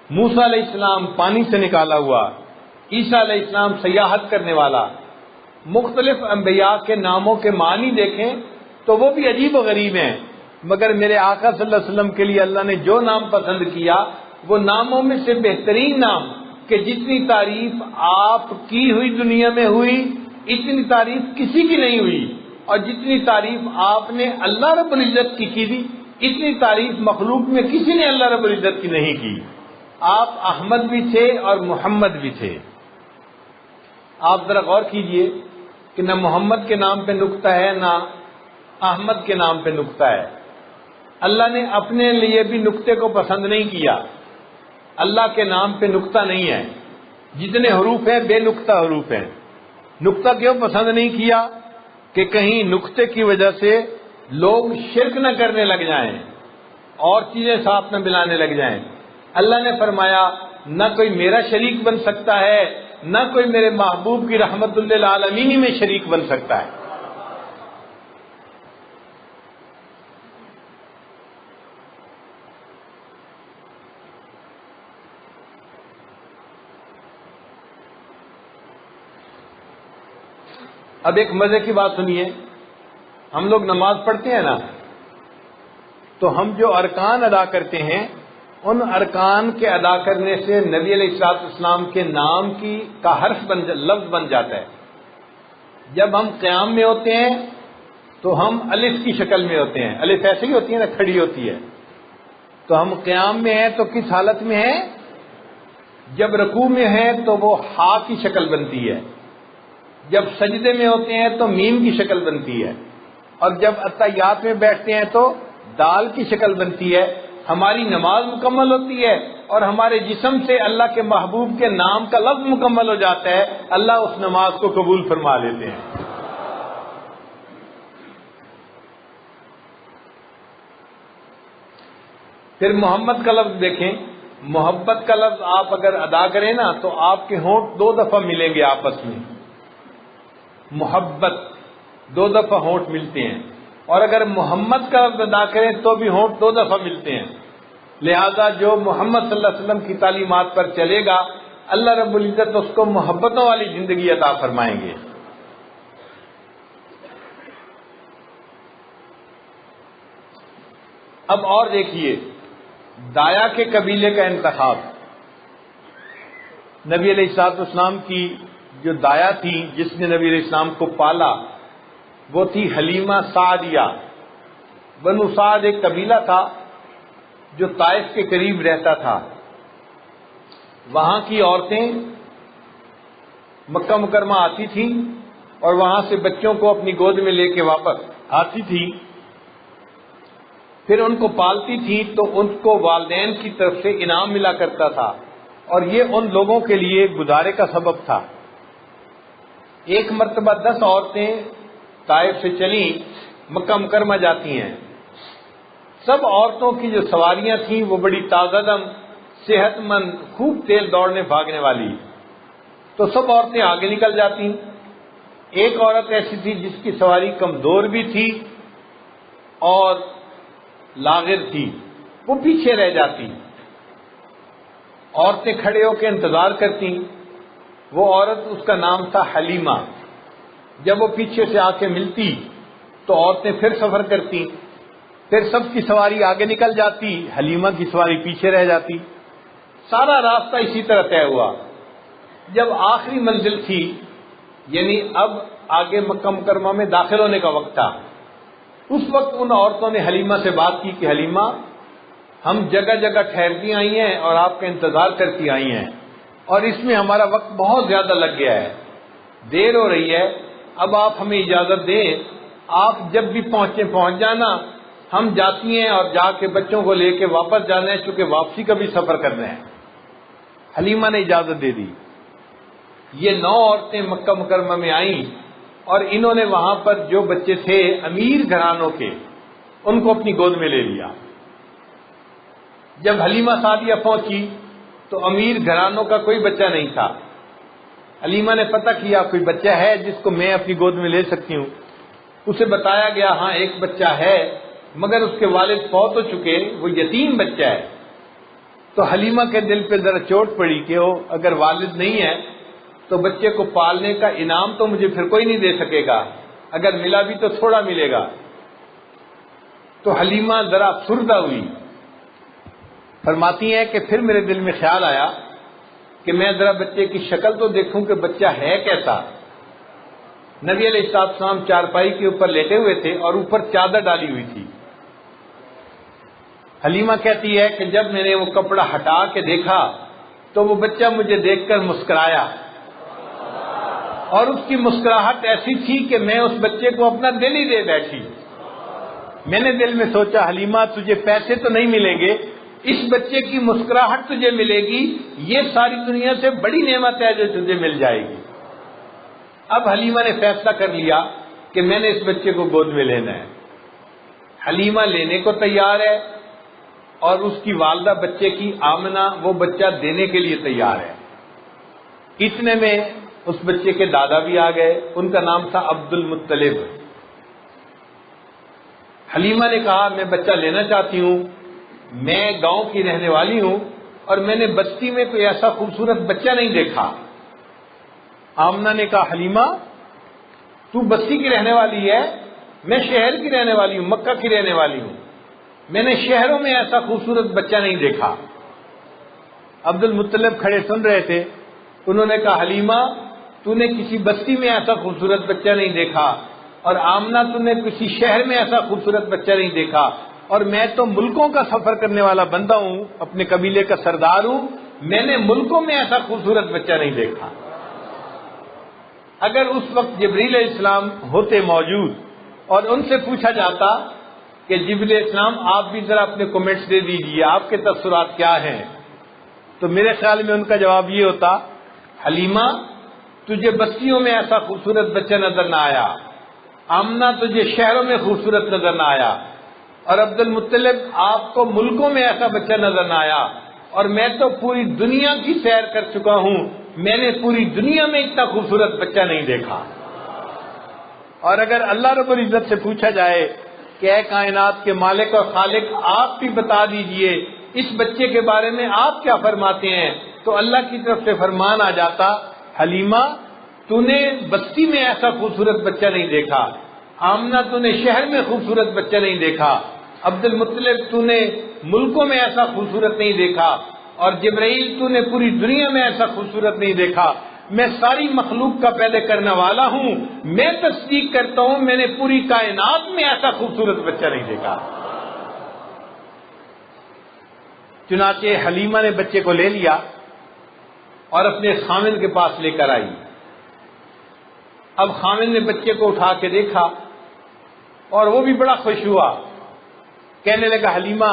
S1: موسیٰ علیہ السلام پانی سے نکالا ہوا، عیسیٰ علیہ السلام سیاحت کرنے والا. مختلف انبیاء کے ناموں کے معنی دیکھیں تو وہ بھی عجیب و غریب ہیں. مگر میرے آقا صلی اللہ علیہ وسلم کے لیے اللہ نے جو نام پسند کیا وہ ناموں میں سے بہترین نام کہ جتنی تعریف آپ کی ہوئی دنیا میں ہوئی اتنی تعریف کسی کی نہیں ہوئی، اور جتنی تعریف آپ نے اللہ رب العزت کی تھی اتنی تعریف مخلوق میں کسی نے اللہ رب العزت کی نہیں کی. آپ احمد بھی تھے اور محمد بھی تھے. آپ ذرا غور کیجئے کہ نہ محمد کے نام پہ نقطہ ہے نہ احمد کے نام پہ نقطہ ہے. اللہ نے اپنے لیے بھی نقطے کو پسند نہیں کیا. اللہ کے نام پہ نقطہ نہیں ہے. جتنے حروف ہیں بے نقطہ حروف ہیں. نقطہ کیوں پسند نہیں کیا؟ کہ کہیں نقطے کی وجہ سے لوگ شرک نہ کرنے لگ جائیں اور چیزیں ساتھ نہ ملانے لگ جائیں. اللہ نے فرمایا نہ کوئی میرا شریک بن سکتا ہے نہ کوئی میرے محبوب کی رحمت للعالمین میں شریک بن سکتا ہے. اب ایک مزے کی بات سنیے. ہم لوگ نماز پڑھتے ہیں نا تو ہم جو ارکان ادا کرتے ہیں ان ارکان کے ادا کرنے سے نبی علیہ السلام کے نام کا حرف لفظ بن جاتا ہے. جب ہم قیام میں ہوتے ہیں تو ہم الف کی شکل میں ہوتے ہیں. الف ایسے ہی ہوتی ہے نا، کھڑی ہوتی ہے. تو ہم قیام میں ہیں تو کس حالت میں ہیں؟ جب رکوع میں ہیں تو وہ ہا کی شکل بنتی ہے. جب سجدے میں ہوتے ہیں تو میم کی شکل بنتی ہے، اور جب اتحیات میں بیٹھتے ہیں تو دال کی شکل بنتی ہے۔ ہماری نماز مکمل ہوتی ہے اور ہمارے جسم سے اللہ کے محبوب کے نام کا لفظ مکمل ہو جاتا ہے، اللہ اس نماز کو قبول فرما لیتے ہیں۔ پھر محمد کا لفظ دیکھیں، محبت کا لفظ آپ اگر ادا کریں نا تو آپ کے ہونٹ 2 دفعہ ملیں گے آپس میں، محبت 2 دفعہ ہونٹ ملتے ہیں، اور اگر محمد کا لفظ ادا کریں تو بھی ہونٹ 2 دفعہ ملتے ہیں۔ لہذا جو محمد صلی اللہ علیہ وسلم کی تعلیمات پر چلے گا اللہ رب العزت اس کو محبتوں والی زندگی عطا فرمائیں گے۔ اب اور دیکھیے دایا کے قبیلے کا انتخاب۔ نبی علیہ الصلوۃ والسلام کی جو دایا تھی جس نے نبی علیہ السلام کو پالا وہ تھی حلیمہ سعدیہ۔ بنو سعد ایک قبیلہ تھا جو طائف کے قریب رہتا تھا۔ وہاں کی عورتیں مکہ مکرمہ آتی تھیں اور وہاں سے بچوں کو اپنی گود میں لے کے واپس آتی تھی، پھر ان کو پالتی تھی تو ان کو والدین کی طرف سے انعام ملا کرتا تھا، اور یہ ان لوگوں کے لیے گزارے کا سبب تھا۔ ایک مرتبہ 10 عورتیں طائف سے چلیں، مکہ مکرمہ جاتی ہیں۔ سب عورتوں کی جو سواریاں تھیں وہ بڑی تازہ دم، صحت مند، خوب تیز دوڑنے بھاگنے والی، تو سب عورتیں آگے نکل جاتی۔ ایک عورت ایسی تھی جس کی سواری کمزور بھی تھی اور لاغر تھی، وہ پیچھے رہ جاتی۔ عورتیں کھڑے ہو کے انتظار کرتی۔ وہ عورت اس کا نام تھا حلیمہ۔ جب وہ پیچھے سے آ کے ملتی تو عورتیں پھر سفر کرتی، پھر سب کی سواری آگے نکل جاتی، حلیمہ کی سواری پیچھے رہ جاتی۔ سارا راستہ اسی طرح طے ہوا۔ جب آخری منزل تھی، یعنی اب آگے مکہ مکرمہ میں داخل ہونے کا وقت تھا، اس وقت ان عورتوں نے حلیمہ سے بات کی کہ حلیمہ ہم جگہ جگہ ٹھہرتی آئی ہیں اور آپ کا انتظار کرتی آئی ہیں، اور اس میں ہمارا وقت بہت زیادہ لگ گیا ہے، دیر ہو رہی ہے، اب آپ ہمیں اجازت دیں، آپ جب بھی پہنچ جانا، ہم جاتی ہیں اور جا کے بچوں کو لے کے واپس جانا ہے چونکہ واپسی کا بھی سفر کرنا ہے۔ حلیمہ نے اجازت دے دی۔ یہ 9 عورتیں مکہ مکرمہ میں آئیں اور انہوں نے وہاں پر جو بچے تھے امیر گھرانوں کے ان کو اپنی گود میں لے لیا۔ جب حلیمہ سعدیہ پہنچی تو امیر گھرانوں کا کوئی بچہ نہیں تھا۔ حلیمہ نے پتہ کیا کوئی بچہ ہے جس کو میں اپنی گود میں لے سکتی ہوں۔ اسے بتایا گیا ہاں ایک بچہ ہے مگر اس کے والد فوت ہو چکے، وہ یتیم بچہ ہے۔ تو حلیمہ کے دل پہ ذرا چوٹ پڑی کہ اگر والد نہیں ہے تو بچے کو پالنے کا انعام تو مجھے پھر کوئی نہیں دے سکے گا، اگر ملا بھی تو تھوڑا ملے گا۔ تو حلیمہ ذرا افسردہ ہوئی، فرماتی ہیں کہ پھر میرے دل میں خیال آیا کہ میں ذرا بچے کی شکل تو دیکھوں کہ بچہ ہے کیسا۔ نبی علیہ السلام چارپائی کے اوپر لیٹے ہوئے تھے اور اوپر چادر ڈالی ہوئی تھی۔ حلیمہ کہتی ہے کہ جب میں نے وہ کپڑا ہٹا کے دیکھا تو وہ بچہ مجھے دیکھ کر مسکرایا، اور اس کی مسکراہٹ ایسی تھی کہ میں اس بچے کو اپنا دل ہی دے بیٹھی۔ میں نے دل میں سوچا حلیمہ تجھے پیسے تو نہیں ملیں گے، اس بچے کی مسکراہٹ تجھے ملے گی، یہ ساری دنیا سے بڑی نعمت ہے جو تجھے مل جائے گی۔ اب حلیمہ نے فیصلہ کر لیا کہ میں نے اس بچے کو گود میں لینا ہے۔ حلیمہ لینے کو تیار ہے اور اس کی والدہ بچے کی آمنہ وہ بچہ دینے کے لیے تیار ہے۔ اتنے میں اس بچے کے دادا بھی آ گئے، ان کا نام تھا عبد المطلب۔ حلیمہ نے کہا میں بچہ لینا چاہتی ہوں، میں گاؤں کی رہنے والی ہوں اور میں نے بستی میں کوئی ایسا خوبصورت بچہ نہیں دیکھا۔ آمنہ نے کہا حلیمہ تو بستی کی رہنے والی ہے، میں شہر کی رہنے والی ہوں، مکہ کی رہنے والی ہوں، میں نے شہروں میں ایسا خوبصورت بچہ نہیں دیکھا۔ عبد المطلب کھڑے سن رہے تھے، انہوں نے کہا حلیمہ تو نے کسی بستی میں ایسا خوبصورت بچہ نہیں دیکھا، اور آمنہ تو نے کسی شہر میں ایسا خوبصورت بچہ نہیں دیکھا، اور میں تو ملکوں کا سفر کرنے والا بندہ ہوں، اپنے قبیلے کا سردار ہوں، میں نے ملکوں میں ایسا خوبصورت بچہ نہیں دیکھا۔ اگر اس وقت جبریل علیہ السلام ہوتے موجود اور ان سے پوچھا جاتا کہ جبریل علیہ السلام آپ بھی ذرا اپنے کمنٹس دے دیجئے، آپ کے تاثرات کیا ہیں، تو میرے خیال میں ان کا جواب یہ ہوتا، حلیمہ تجھے بستیوں میں ایسا خوبصورت بچہ نظر نہ آیا، آمنہ تجھے شہروں میں خوبصورت نظر نہ آیا، اور عبد المطلب آپ کو ملکوں میں ایسا بچہ نظر نہ آیا، اور میں تو پوری دنیا کی سیر کر چکا ہوں، میں نے پوری دنیا میں اتنا خوبصورت بچہ نہیں دیکھا۔ اور اگر اللہ رب العزت سے پوچھا جائے کہ اے کائنات کے مالک اور خالق آپ بھی بتا دیجئے اس بچے کے بارے میں آپ کیا فرماتے ہیں، تو اللہ کی طرف سے فرمان آ جاتا، حلیمہ تو نے بستی میں ایسا خوبصورت بچہ نہیں دیکھا، آمنہ تو نے شہر میں خوبصورت بچہ نہیں دیکھا، عبد المطلب تو نے ملکوں میں ایسا خوبصورت نہیں دیکھا، اور جبرائیل تو نے پوری دنیا میں ایسا خوبصورت نہیں دیکھا، میں ساری مخلوق کا پیدا کرنے والا ہوں، میں تصدیق کرتا ہوں میں نے پوری کائنات میں ایسا خوبصورت بچہ نہیں دیکھا۔ چنانچہ حلیمہ نے بچے کو لے لیا اور اپنے خامن کے پاس لے کر آئی۔ اب خامن نے بچے کو اٹھا کے دیکھا اور وہ بھی بڑا خوش ہوا، کہنے لگا حلیمہ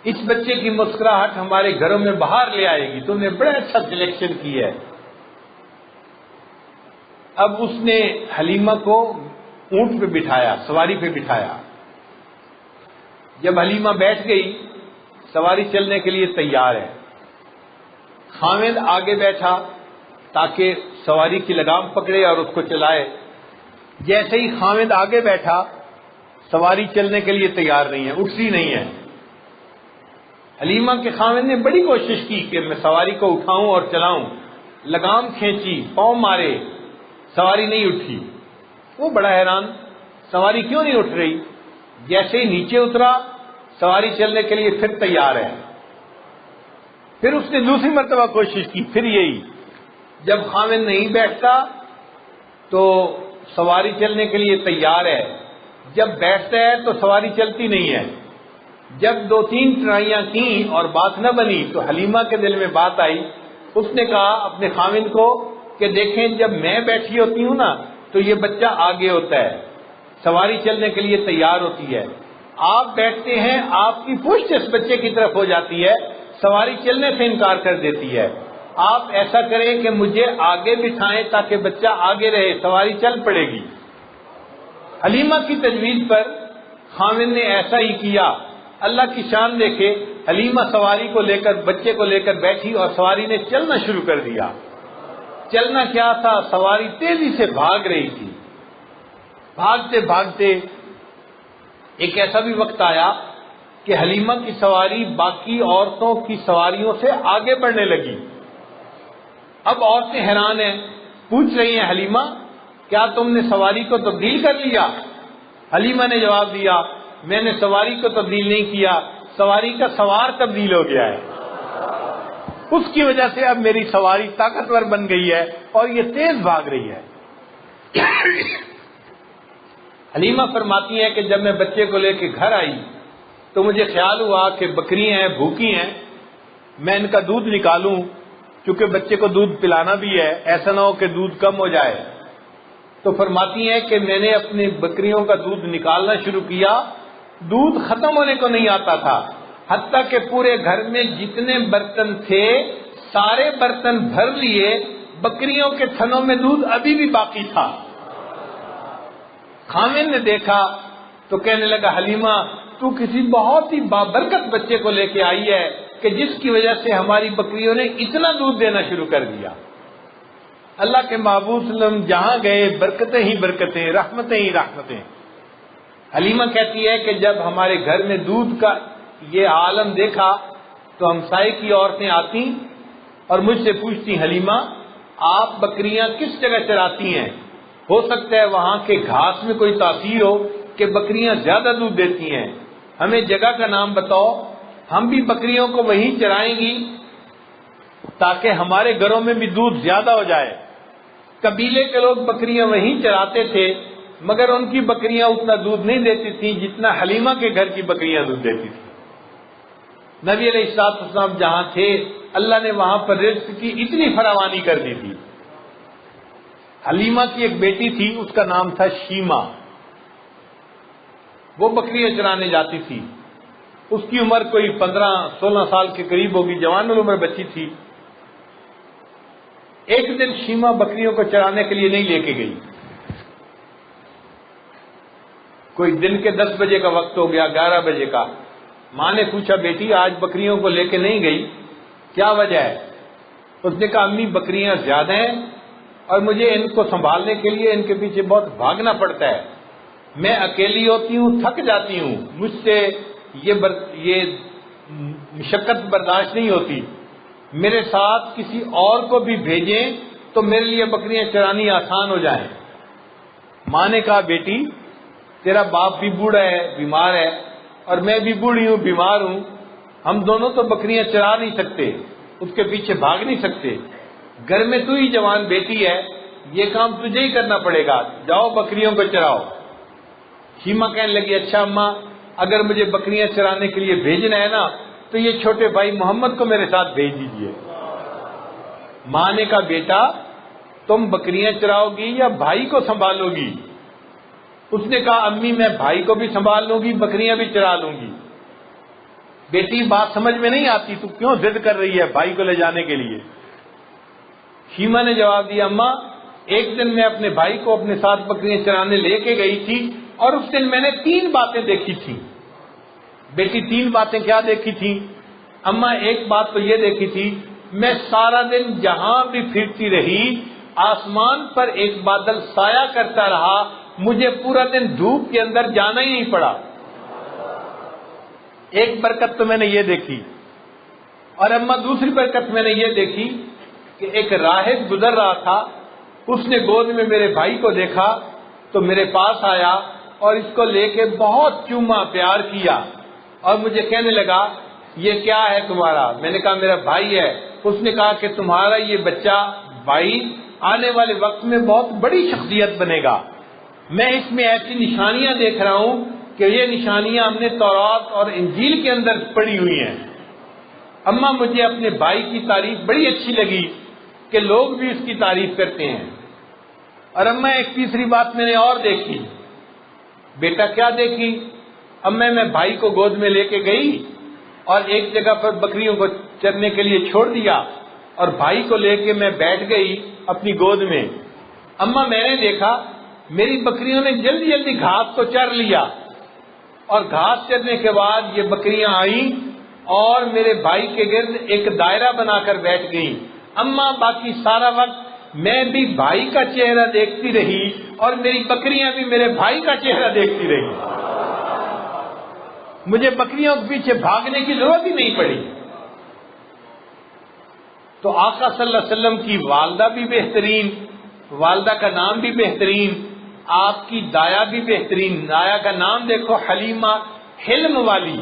S1: اس بچے کی مسکراہٹ ہمارے گھروں میں باہر لے آئے گی، تم نے بڑا اچھا سلیکشن کی ہے۔ اب اس نے حلیمہ کو اونٹ پہ بٹھایا، سواری پہ بٹھایا۔ جب حلیمہ بیٹھ گئی، سواری چلنے کے لیے تیار ہے، خامد آگے بیٹھا تاکہ سواری کی لگام پکڑے اور اس کو چلائے۔ جیسے ہی خامد آگے بیٹھا، سواری چلنے کے لیے تیار نہیں ہے، اٹھتی نہیں ہے۔ حلیمہ کے خامد نے بڑی کوشش کی کہ میں سواری کو اٹھاؤں اور چلاؤں، لگام کھینچی، پاؤں مارے، سواری نہیں اٹھی۔ وہ بڑا حیران، سواری کیوں نہیں اٹھ رہی؟ جیسے ہی نیچے اترا، سواری چلنے کے لیے پھر تیار ہے۔ پھر اس نے دوسری مرتبہ کوشش کی، پھر یہی۔ جب خامد نہیں بیٹھتا تو سواری چلنے کے لیے تیار ہے، جب بیٹھتا ہے تو سواری چلتی نہیں ہے۔ جب 2-3 ٹرائیاں کی اور بات نہ بنی تو حلیمہ کے دل میں بات آئی، اس نے کہا اپنے خامد کو کہ دیکھیں جب میں بیٹھی ہوتی ہوں نا تو یہ بچہ آگے ہوتا ہے، سواری چلنے کے لیے تیار ہوتی ہے، آپ بیٹھتے ہیں آپ کی پشت اس بچے کی طرف ہو جاتی ہے، سواری چلنے سے انکار کر دیتی ہے۔ آپ ایسا کریں کہ مجھے آگے بٹھائیں تاکہ بچہ آگے رہے، سواری چل پڑے گی۔ حلیمہ کی تجویز پر خامد نے ایسا ہی کیا۔ اللہ کی شان دیکھے، حلیمہ سواری کو لے کر، بچے کو لے کر بیٹھی اور سواری نے چلنا شروع کر دیا۔ چلنا کیا تھا، سواری تیزی سے بھاگ رہی تھی۔ بھاگتے بھاگتے ایک ایسا بھی وقت آیا کہ حلیمہ کی سواری باقی عورتوں کی سواریوں سے آگے بڑھنے لگی۔ اب عورتیں حیران ہیں، پوچھ رہی ہیں حلیمہ کیا تم نے سواری کو تبدیل کر لیا؟ حلیمہ نے جواب دیا میں نے سواری کو تبدیل نہیں کیا، سواری کا سوار تبدیل ہو گیا ہے، اس کی وجہ سے اب میری سواری طاقتور بن گئی ہے اور یہ تیز بھاگ رہی ہے۔ حلیمہ فرماتی ہیں کہ جب میں بچے کو لے کے گھر آئی تو مجھے خیال ہوا کہ بکریاں ہیں، بھوکی ہیں، میں ان کا دودھ نکالوں، کیونکہ بچے کو دودھ پلانا بھی ہے، ایسا نہ ہو کہ دودھ کم ہو جائے۔ تو فرماتی ہیں کہ میں نے اپنی بکریوں کا دودھ نکالنا شروع کیا، دودھ ختم ہونے کو نہیں آتا تھا، حتیٰ کہ پورے گھر میں جتنے برتن تھے سارے برتن بھر لیے، بکریوں کے تھنوں میں دودھ ابھی بھی باقی تھا۔ خامن نے دیکھا تو کہنے لگا حلیمہ تو کسی بہت ہی بابرکت بچے کو لے کے آئی ہے کہ جس کی وجہ سے ہماری بکریوں نے اتنا دودھ دینا شروع کر دیا۔ اللہ کے محبوب صلی اللہ علیہ وسلم جہاں گئے برکتیں ہی برکتیں، رحمتیں ہی رحمتیں۔ حلیمہ کہتی ہے کہ جب ہمارے گھر میں دودھ کا یہ عالم دیکھا تو ہمسائے کی عورتیں آتی اور مجھ سے پوچھتی حلیمہ آپ بکریاں کس جگہ چراتی ہیں؟ ہو سکتا ہے وہاں کے گھاس میں کوئی تاثیر ہو کہ بکریاں زیادہ دودھ دیتی ہیں، ہمیں جگہ کا نام بتاؤ، ہم بھی بکریوں کو وہیں چرائیں گی تاکہ ہمارے گھروں میں بھی دودھ زیادہ ہو جائے۔ قبیلے کے لوگ بکریاں وہیں چراتے تھے مگر ان کی بکریاں اتنا دودھ نہیں دیتی تھیں جتنا حلیمہ کے گھر کی بکریاں دودھ دیتی تھیں۔ نبی علیہ السلام جہاں تھے اللہ نے وہاں پر رزق کی اتنی فراوانی کر دی تھی۔ حلیمہ کی ایک بیٹی تھی، اس کا نام تھا شیما، وہ بکریاں چرانے جاتی تھی، اس کی عمر کوئی 15-16 سال کے قریب ہوگی، جوان العمر بچی تھی۔ ایک دن شیما بکریوں کو چرانے کے لیے نہیں لے کے گئی، کوئی دن کے 10 بجے کا وقت ہو گیا، 11 بجے کا۔ ماں نے پوچھا بیٹی آج بکریوں کو لے کے نہیں گئی، کیا وجہ ہے؟ اس نے کہا امی بکریاں زیادہ ہیں اور مجھے ان کو سنبھالنے کے لیے ان کے پیچھے بہت بھاگنا پڑتا ہے، میں اکیلی ہوتی ہوں، تھک جاتی ہوں، مجھ سے یہ مشقت برداشت نہیں ہوتی، میرے ساتھ کسی اور کو بھی بھیجیں تو میرے لیے بکریاں چرانی آسان ہو جائیں۔ ماں نے کہا بیٹی تیرا باپ بھی بوڑھا ہے، بیمار ہے، اور میں بھی بوڑھی ہوں، بیمار ہوں، ہم دونوں تو بکریاں چرا نہیں سکتے، اس کے پیچھے بھاگ نہیں سکتے، گھر میں تو ہی جوان بیٹی ہے، یہ کام تجھے ہی کرنا پڑے گا، جاؤ بکریوں کو چراؤ۔ شیما کہنے لگی اچھا اماں اگر مجھے بکریاں چرانے کے لیے بھیجنا ہے نا تو یہ چھوٹے بھائی محمد کو میرے ساتھ بھیج دیجیے۔ ماں نے کہا بیٹا تم بکریاں چراؤ گی یا بھائی کو سنبھالو گی؟ اس نے کہا امی میں بھائی کو بھی سنبھال لوں گی، بکریاں بھی چرا لوں گی۔ بیٹی بات سمجھ میں نہیں آتی، تو کیوں ضد کر رہی ہے بھائی کو لے جانے کے لیے؟ شیما نے جواب دیا اماں ایک دن میں اپنے بھائی کو اپنے ساتھ بکریاں چرانے لے کے گئی تھی اور اس دن میں نے 3 باتیں دیکھی تھیں۔ بیٹی 3 باتیں کیا دیکھی تھی؟ اماں ایک بات تو یہ دیکھی تھی میں سارا دن جہاں بھی پھرتی رہی آسمان پر ایک بادل سایہ کرتا رہا، مجھے پورا دن دھوپ کے اندر جانا ہی نہیں پڑا۔ ایک برکت تو میں نے یہ دیکھی، اور اماں دوسری برکت میں نے یہ دیکھی کہ ایک راہب گزر رہا تھا، اس نے گود میں میرے بھائی کو دیکھا تو میرے پاس آیا اور اس کو لے کے بہت چوما پیار کیا اور مجھے کہنے لگا یہ کیا ہے تمہارا؟ میں نے کہا میرا بھائی ہے۔ اس نے کہا کہ تمہارا یہ بچہ بھائی آنے والے وقت میں بہت بڑی شخصیت بنے گا، میں اس میں ایسی نشانیاں دیکھ رہا ہوں کہ یہ نشانیاں ہم نے تورات اور انجیل کے اندر پڑھی ہوئی ہیں۔ اماں مجھے اپنے بھائی کی تعریف بڑی اچھی لگی کہ لوگ بھی اس کی تعریف کرتے ہیں۔ اور اماں ایک تیسری بات میں نے اور دیکھی۔ بیٹا کیا دیکھی؟ اماں میں بھائی کو گود میں لے کے گئی اور ایک جگہ پر بکریوں کو چرنے کے لیے چھوڑ دیا اور بھائی کو لے کے میں بیٹھ گئی اپنی گود میں۔ اماں میں نے دیکھا میری بکریوں نے جلدی جلدی گھاس کو چر لیا اور گھاس چرنے کے بعد یہ بکریاں آئیں اور میرے بھائی کے گرد ایک دائرہ بنا کر بیٹھ گئیں۔ اماں باقی سارا وقت میں بھی بھائی کا چہرہ دیکھتی رہی اور میری بکریاں بھی میرے بھائی کا چہرہ دیکھتی رہی، مجھے بکریوں کے پیچھے بھاگنے کی ضرورت ہی نہیں پڑی۔ تو آقا صلی اللہ علیہ وسلم کی والدہ بھی بہترین، والدہ کا نام بھی بہترین، آپ کی دایا بھی بہترین، دایا کا نام دیکھو حلیمہ، حلم والی۔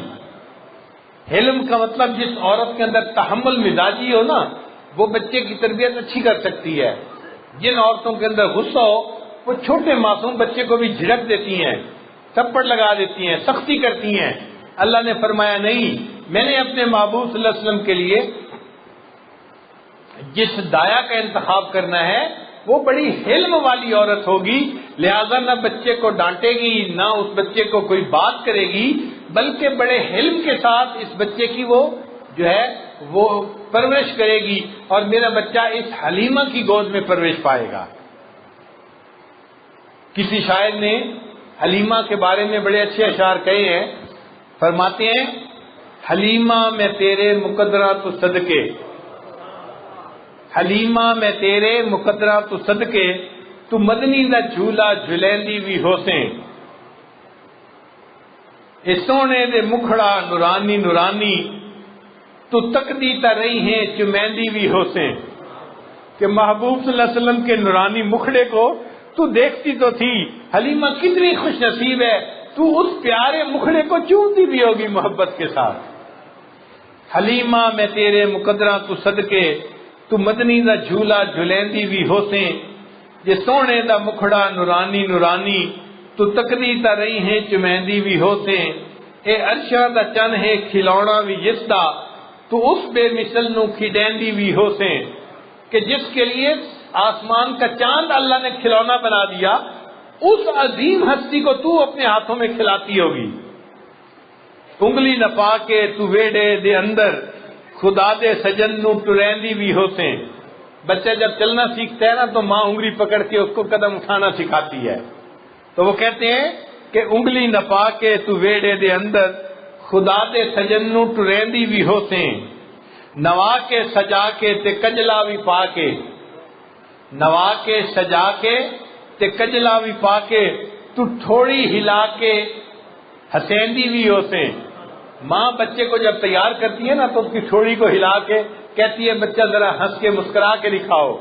S1: حلم کا مطلب جس عورت کے اندر تحمل مزاجی ہو نا وہ بچے کی تربیت اچھی کر سکتی ہے۔ جن عورتوں کے اندر غصہ ہو وہ چھوٹے معصوم بچے کو بھی جھڑک دیتی ہیں، تھپڑ لگا دیتی ہیں، سختی کرتی ہیں۔ اللہ نے فرمایا نہیں، میں نے اپنے محبوب صلی اللہ علیہ وسلم کے لیے جس دایا کا انتخاب کرنا ہے وہ بڑی حلم والی عورت ہوگی، لہذا نہ بچے کو ڈانٹے گی نہ اس بچے کو کوئی بات کرے گی، بلکہ بڑے حلم کے ساتھ اس بچے کی وہ جو ہے وہ پرورش کرے گی اور میرا بچہ اس حلیمہ کی گود میں پرورش پائے گا۔ کسی شاعر نے حلیمہ کے بارے میں بڑے اچھے اشعار کہے ہیں، فرماتے ہیں حلیمہ میں تیرے مقدرہ تو صدقے، حلیمہ میں تیرے مقدرہ تو صدقے، تو مدنی دا جھولا جھلیندی وی ہوسیں، اے سونے دے مکھڑا نورانی نورانی، تو تکدی تا رہی ہیں چمیندی وی ہوسیں۔ کہ محبوب صلی اللہ علیہ وسلم کے نورانی مکھڑے کو تو دیکھتی تو تھی، حلیمہ کتنی خوش نصیب ہے، تو اس پیارے مکھڑے کو چومتی بھی ہوگی محبت کے ساتھ۔ حلیمہ میں تیرے مقدرہ تو صدقے، تو مدنی دا جھولا جھلیندی وی ہوسیں، جے سونے دا مکھڑا نورانی نورانی، تو تکدی تا رہی ہیں چمیندی وی ہوسیں، اے عرشاں دا چن ہے کھلونا وی جس دا، تو اس بے مثل نو کھڈیندی وی ہوسیں، کہ جس کے لیے آسمان کا چاند اللہ نے کھلونا بنا دیا، اس عظیم ہستی کو تو اپنے ہاتھوں میں کھلاتی ہوگی۔ انگلی نہ پا کے تو ویڑے دے اندر، خدا دے سجن نو ٹریندی بھی ہوتے۔ بچہ جب چلنا سیکھتا ہے نا تو ماں انگلی پکڑ کے اس کو قدم اٹھانا سکھاتی ہے، تو وہ کہتے ہیں کہ انگلی نہ پا کے تو ویڑے دے اندر، خدا دے سجن نو ٹریندی بھی ہوتے، نوا کے سجا کے تے کجلا بھی پا کے، نوا کے سجا کے تے کجلا بھی پا کے، تو تھوڑی ہلا کے ہسیندی بھی ہوتے۔ ماں بچے کو جب تیار کرتی ہے نا تو اس کی تھوڑی کو ہلا کے کہتی ہے بچہ ذرا ہنس کے مسکرا کے دکھاؤ۔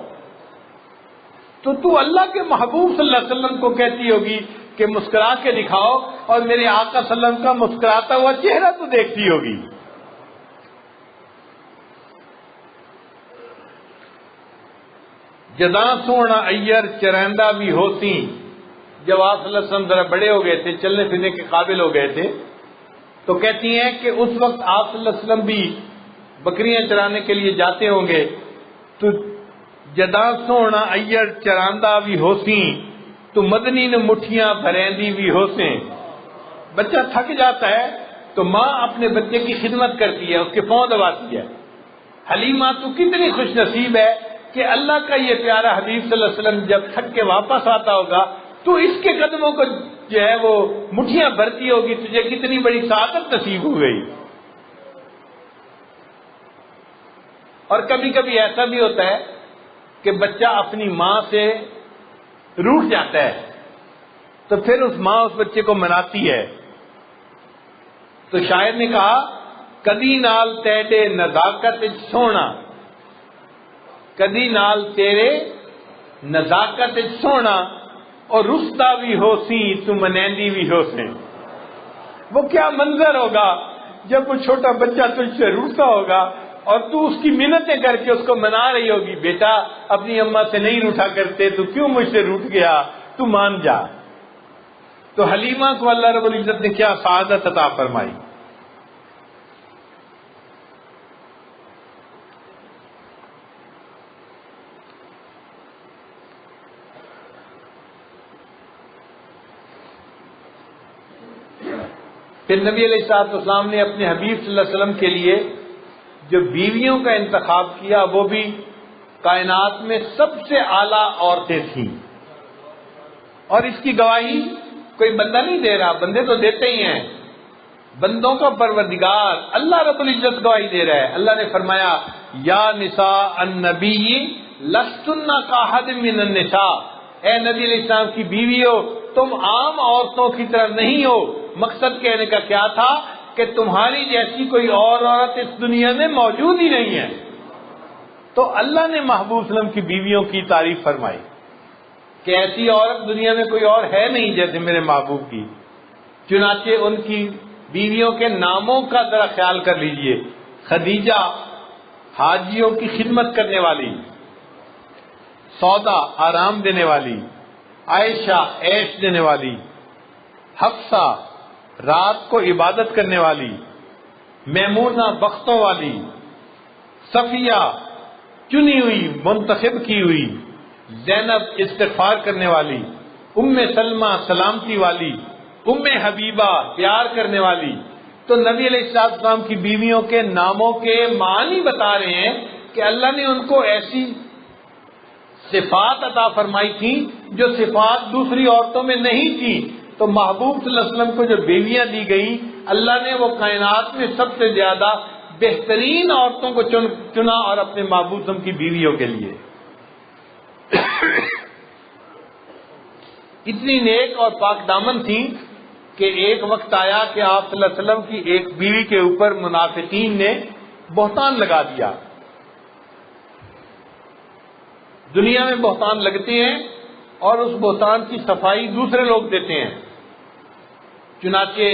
S1: تو اللہ کے محبوب صلی اللہ علیہ وسلم کو کہتی ہوگی کہ مسکرا کے دکھاؤ، اور میرے آقا صلی اللہ علیہ وسلم کا مسکراتا ہوا چہرہ تو دیکھتی ہوگی۔ جداں سونا ایئر چرندہ بھی ہوتی، جب آپ صلی اللہ علیہ وسلم ذرا بڑے ہو گئے تھے، چلنے پھرنے کے قابل ہو گئے تھے، تو کہتی ہیں کہ اس وقت آپ صلی اللہ علیہ وسلم بھی بکریاں چرانے کے لیے جاتے ہوں گے، تو جداں سونا ایئر چراندہ بھی ہوتی، تو مدنی نے مٹھیاں بھریندی بھی ہوتے۔ بچہ تھک جاتا ہے تو ماں اپنے بچے کی خدمت کرتی ہے، اس کے پاؤں دباتی ہے۔ حلیمہ تو کتنی خوش نصیب ہے کہ اللہ کا یہ پیارا حبیب صلی اللہ علیہ وسلم جب تھک کے واپس آتا ہوگا تو اس کے قدموں کو جو ہے وہ مٹھیاں بھرتی ہوگی، تجھے کتنی بڑی سعادت نصیب ہو گئی۔ اور کبھی کبھی ایسا بھی ہوتا ہے کہ بچہ اپنی ماں سے روٹھ جاتا ہے، تو پھر اس ماں اس بچے کو مناتی ہے۔ تو شاعر نے کہا کدی نال تیرے نزاکت سونا، کدی نال تیرے نزاکت سونا، اور رستا بھی ہو سی تو منیندی بھی ہو سی۔ وہ کیا منظر ہوگا جب وہ چھوٹا بچہ تجھ سے روٹتا ہوگا اور تو اس کی منتیں کر کے اس کو منا رہی ہوگی، بیٹا اپنی اماں سے نہیں روٹا کرتے، تو کیوں مجھ سے روٹ گیا، تو مان جا۔ تو حلیمہ کو اللہ رب العزت نے کیا سعادت عطا فرمائی۔ پھر نبی علیہ الصلوۃ والسلام نے اپنے حبیب صلی اللہ علیہ وسلم کے لیے جو بیویوں کا انتخاب کیا وہ بھی کائنات میں سب سے اعلیٰ عورتیں تھیں، اور اس کی گواہی کوئی بندہ نہیں دے رہا، بندے تو دیتے ہی ہیں، بندوں کا پروردگار اللہ رب العزت گواہی دے رہا ہے۔ اللہ نے فرمایا یا نساء النبی لستن کاحد من النساء، اے نبی علیہ السلام کی بیویوں تم عام عورتوں کی طرح نہیں ہو۔ مقصد کہنے کا کیا تھا کہ تمہاری جیسی کوئی اور عورت اس دنیا میں موجود ہی نہیں ہے۔ تو اللہ نے محبوب صلی اللہ علیہ وسلم کی بیویوں کی تعریف فرمائی کہ ایسی عورت دنیا میں کوئی اور ہے نہیں جیسے میرے محبوب کی۔ چنانچہ ان کی بیویوں کے ناموں کا ذرا خیال کر لیجئے۔ خدیجہ حاجیوں کی خدمت کرنے والی، سودا آرام دینے والی، عائشہ عیش دینے والی، حفصہ رات کو عبادت کرنے والی، میمونہ بختوں والی، صفیہ چنی ہوئی منتخب کی ہوئی، زینب استغفار کرنے والی، ام سلمہ سلامتی والی، ام حبیبہ پیار کرنے والی۔ تو نبی علیہ السلام کی بیویوں کے ناموں کے معنی بتا رہے ہیں کہ اللہ نے ان کو ایسی صفات عطا فرمائی تھی جو صفات دوسری عورتوں میں نہیں تھی۔ تو محبوب صلی اللہ علیہ وسلم کو جو بیویاں دی گئی، اللہ نے وہ کائنات میں سب سے زیادہ بہترین عورتوں کو چنا اور اپنے محبوب صلی اللہ علیہ وسلم کی بیویوں کے لیے اتنی نیک اور پاک دامن تھی کہ ایک وقت آیا کہ آپ صلی اللہ علیہ وسلم کی ایک بیوی کے اوپر منافقین نے بہتان لگا دیا۔ دنیا میں بہتان لگتے ہیں اور اس بہتان کی صفائی دوسرے لوگ دیتے ہیں۔ چنانچہ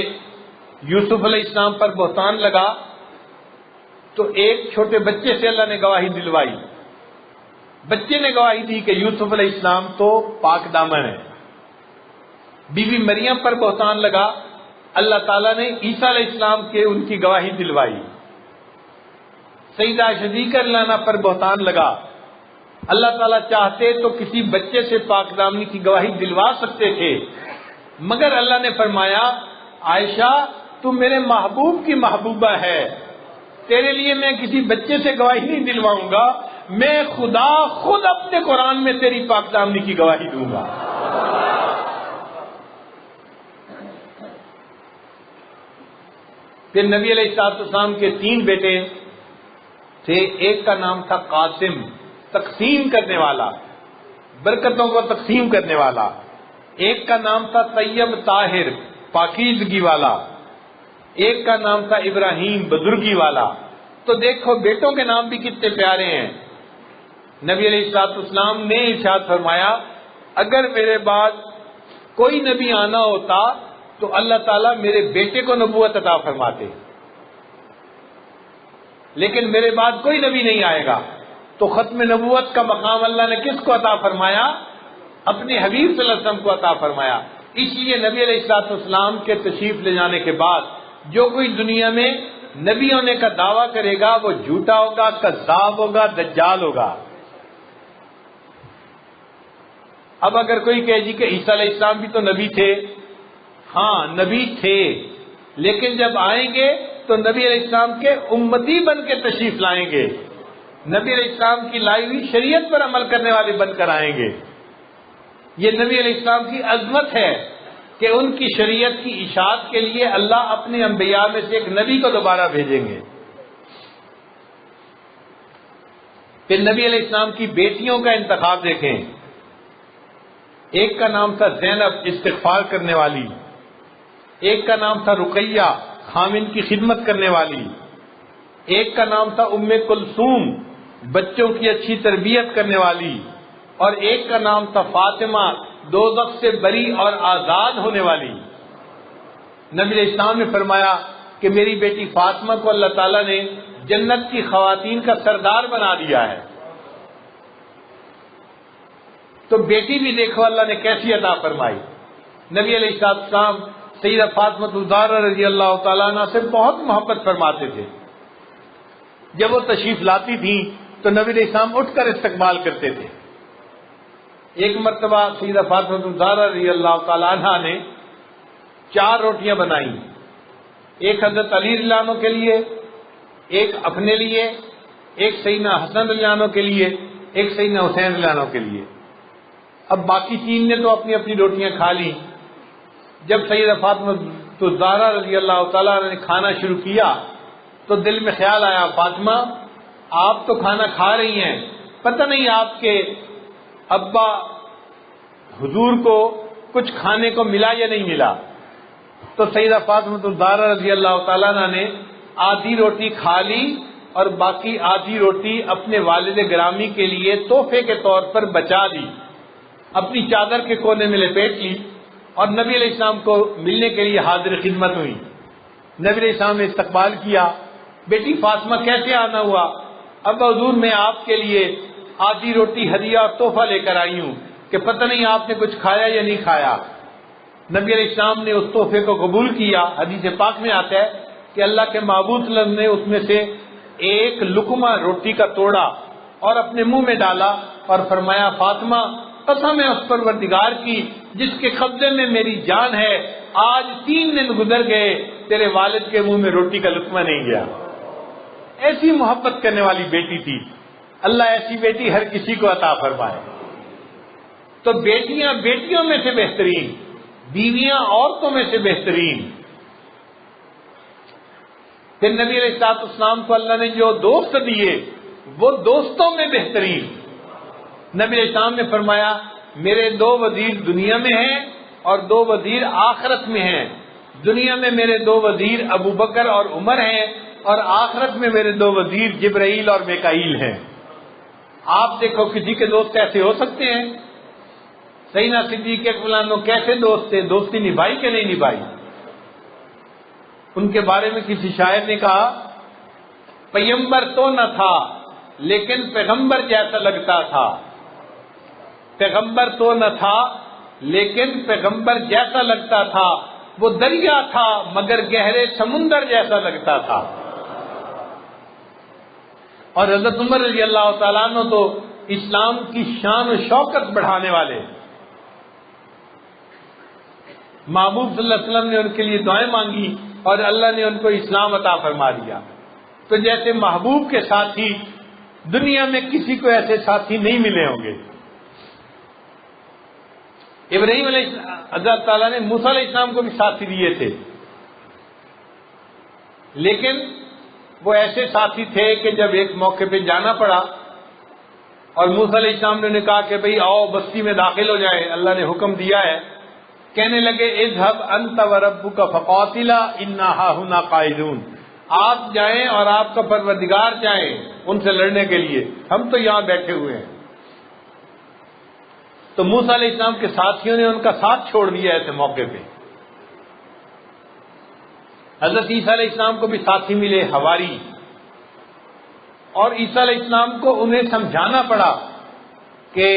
S1: یوسف علیہ السلام پر بہتان لگا تو ایک چھوٹے بچے سے اللہ نے گواہی دلوائی۔ بچے نے گواہی دی کہ یوسف علیہ السلام تو پاک دامن ہے۔ بی بی مریم پر بہتان لگا، اللہ تعالیٰ نے عیسیٰ علیہ السلام کے ان کی گواہی دلوائی۔ سیدہ صدیقہ رضی اللہ عنہا پر بہتان لگا اللہ تعالیٰ چاہتے تو کسی بچے سے پاک دامنی کی گواہی دلوا سکتے تھے، مگر اللہ نے فرمایا عائشہ تو میرے محبوب کی محبوبہ ہے، تیرے لیے میں کسی بچے سے گواہی نہیں دلواؤں گا، میں خدا خود اپنے قرآن میں تیری پاک دامنی کی گواہی دوں گا۔ پھر نبی علیہ السلام کے 3 بیٹے تھے، ایک کا نام تھا قاسم، تقسیم کرنے والا، برکتوں کو تقسیم کرنے والا، ایک کا نام تھا طیب طاہر، پاکیزگی والا، ایک کا نام تھا ابراہیم، بزرگی والا۔ تو دیکھو بیٹوں کے نام بھی کتنے پیارے ہیں۔ نبی علیہ السلام نے ارشاد فرمایا اگر میرے بعد کوئی نبی آنا ہوتا تو اللہ تعالیٰ میرے بیٹے کو نبوت عطا فرماتے، لیکن میرے بعد کوئی نبی نہیں آئے گا، تو ختم نبوت کا مقام اللہ نے کس کو عطا فرمایا؟ اپنے حبیب صلی اللہ علیہ وسلم کو عطا فرمایا۔ اس لیے نبی علیہ السلام کے تشریف لے جانے کے بعد جو کوئی دنیا میں نبی ہونے کا دعویٰ کرے گا وہ جھوٹا ہوگا، کذاب ہوگا، دجال ہوگا۔ اب اگر کوئی کہے جی کہ عیسیٰ علیہ السلام بھی تو نبی تھے، ہاں نبی تھے، لیکن جب آئیں گے تو نبی علیہ السلام کے امتی بن کے تشریف لائیں گے، نبی علیہ السلام کی لائی ہوئی شریعت پر عمل کرنے والے بن کر آئیں گے۔ یہ نبی علیہ السلام کی عظمت ہے کہ ان کی شریعت کی اشاعت کے لیے اللہ اپنے انبیاء میں سے ایک نبی کو دوبارہ بھیجیں گے۔ پھر نبی علیہ السلام کی بیٹیوں کا انتخاب دیکھیں، ایک کا نام تھا زینب، استغفار کرنے والی، ایک کا نام تھا رقیہ، خامن کی خدمت کرنے والی، ایک کا نام تھا ام کلثوم، بچوں کی اچھی تربیت کرنے والی، اور ایک کا نام تھا فاطمہ، دوزخ سے بری اور آزاد ہونے والی۔ نبی علیہ السلام نے فرمایا کہ میری بیٹی فاطمہ کو اللہ تعالیٰ نے جنت کی خواتین کا سردار بنا دیا ہے۔ تو بیٹی بھی دیکھو اللہ نے کیسی عطا فرمائی۔ نبی علیہ السلام سیدہ فاطمہ الزہرا رضی اللہ تعالیٰ عنہ سے بہت محبت فرماتے تھے۔ جب وہ تشریف لاتی تھیں تو نبی علیہ السلام اٹھ کر استقبال کرتے تھے۔ ایک مرتبہ سیدہ فاطمہ الزہرا رضی اللہ تعالیٰ عنہ نے 4 روٹیاں بنائیں، ایک حضرت علی رضی اللہ عنہ کے لیے، ایک اپنے لیے، ایک سیدنا حسن رضی اللہ عنہ کے لیے، ایک سیدنا حسین رضی اللہ عنہ کے لیے۔ اب باقی 3 نے تو اپنی اپنی روٹیاں کھا لی۔ جب سیدہ فاطمہ الزہرا رضی اللہ تعالیٰ عنہ نے کھانا شروع کیا تو دل میں خیال آیا فاطمہ آپ تو کھانا کھا رہی ہیں، پتہ نہیں آپ کے ابا حضور کو کچھ کھانے کو ملا یا نہیں ملا۔ تو سیدہ فاطمہ الزہرا رضی اللہ تعالیٰ عنہ نے آدھی روٹی کھا لی اور باقی آدھی روٹی اپنے والد گرامی کے لیے تحفے کے طور پر بچا لی، اپنی چادر کے کونے میں لپیٹ لی اور نبی علیہ السلام کو ملنے کے لیے حاضر خدمت ہوئی۔ نبی علیہ السلام نے استقبال کیا، بیٹی فاطمہ کیسے آنا ہوا؟ اب حضور میں آپ کے لیے آدھی روٹی ہدیہ اور تحفہ لے کر آئی ہوں کہ پتہ نہیں آپ نے کچھ کھایا یا نہیں کھایا۔ نبی علیہ السلام نے اس تحفے کو قبول کیا۔ حدیث پاک میں آتا ہے کہ اللہ کے معبود صلی اللہ علیہ وسلم نے اس میں سے ایک لقمہ روٹی کا توڑا اور اپنے منہ میں ڈالا اور فرمایا فاطمہ قسم ہے اس پروردگار کی جس کے قبضے میں میری جان ہے، آج 3 دن گزر گئے تیرے والد کے منہ میں روٹی کا لقمہ نہیں گیا۔ ایسی محبت کرنے والی بیٹی تھی۔ اللہ ایسی بیٹی ہر کسی کو عطا فرمائے۔ تو بیٹیاں بیٹیوں میں سے بہترین، بیویاں عورتوں میں سے بہترین۔ پھر نبی علیہ السلام کو اللہ نے جو دوست دیے وہ دوستوں میں بہترین۔ نبی علیہ السلام نے فرمایا میرے 2 وزیر دنیا میں ہیں اور 2 وزیر آخرت میں ہیں۔ دنیا میں میرے 2 وزیر ابو بکر اور عمر ہیں اور آخرت میں میرے 2 وزیر جبرائیل اور میکائیل ہیں۔ آپ دیکھو کسی کے دوست ایسے ہو سکتے ہیں؟ سیدنا صدیق اکبر کیسے دوست تھے، دوستی نبھائی کہ نہیں نبھائی؟ ان کے بارے میں کسی شاعر نے کہا پیغمبر تو نہ تھا لیکن پیغمبر جیسا لگتا تھا، پیغمبر تو نہ تھا لیکن پیغمبر جیسا لگتا تھا، وہ دریا تھا مگر گہرے سمندر جیسا لگتا تھا۔ اور حضرت عمر رضی اللہ تعالیٰ عنہ تو اسلام کی شان و شوکت بڑھانے والے، محبوب صلی اللہ علیہ وسلم نے ان کے لیے دعائیں مانگی اور اللہ نے ان کو اسلام عطا فرما دیا۔ تو جیسے محبوب کے ساتھی دنیا میں کسی کو ایسے ساتھی نہیں ملے ہوں گے۔ ابراہیم علیہ اللہ تعالیٰ نے موسیٰ علیہ السلام کو بھی ساتھی دیے تھے، لیکن وہ ایسے ساتھی تھے کہ جب ایک موقع پہ جانا پڑا اور موسیٰ علیہ السلام نے کہا کہ بھئی آؤ بستی میں داخل ہو جائے، اللہ نے حکم دیا ہے، کہنے لگے اذهب انت وربك فقاتلا انا هاهنا قاعدون، آپ جائیں اور آپ کا پروردگار جائیں ان سے لڑنے کے لیے، ہم تو یہاں بیٹھے ہوئے ہیں۔ تو موسیٰ علیہ السلام کے ساتھیوں نے ان کا ساتھ چھوڑ دیا ایسے موقع پہ۔ حضرت عیسیٰ علیہ السلام کو بھی ساتھی ملے حواری، اور عیسیٰ علیہ السلام کو انہیں سمجھانا پڑا کہ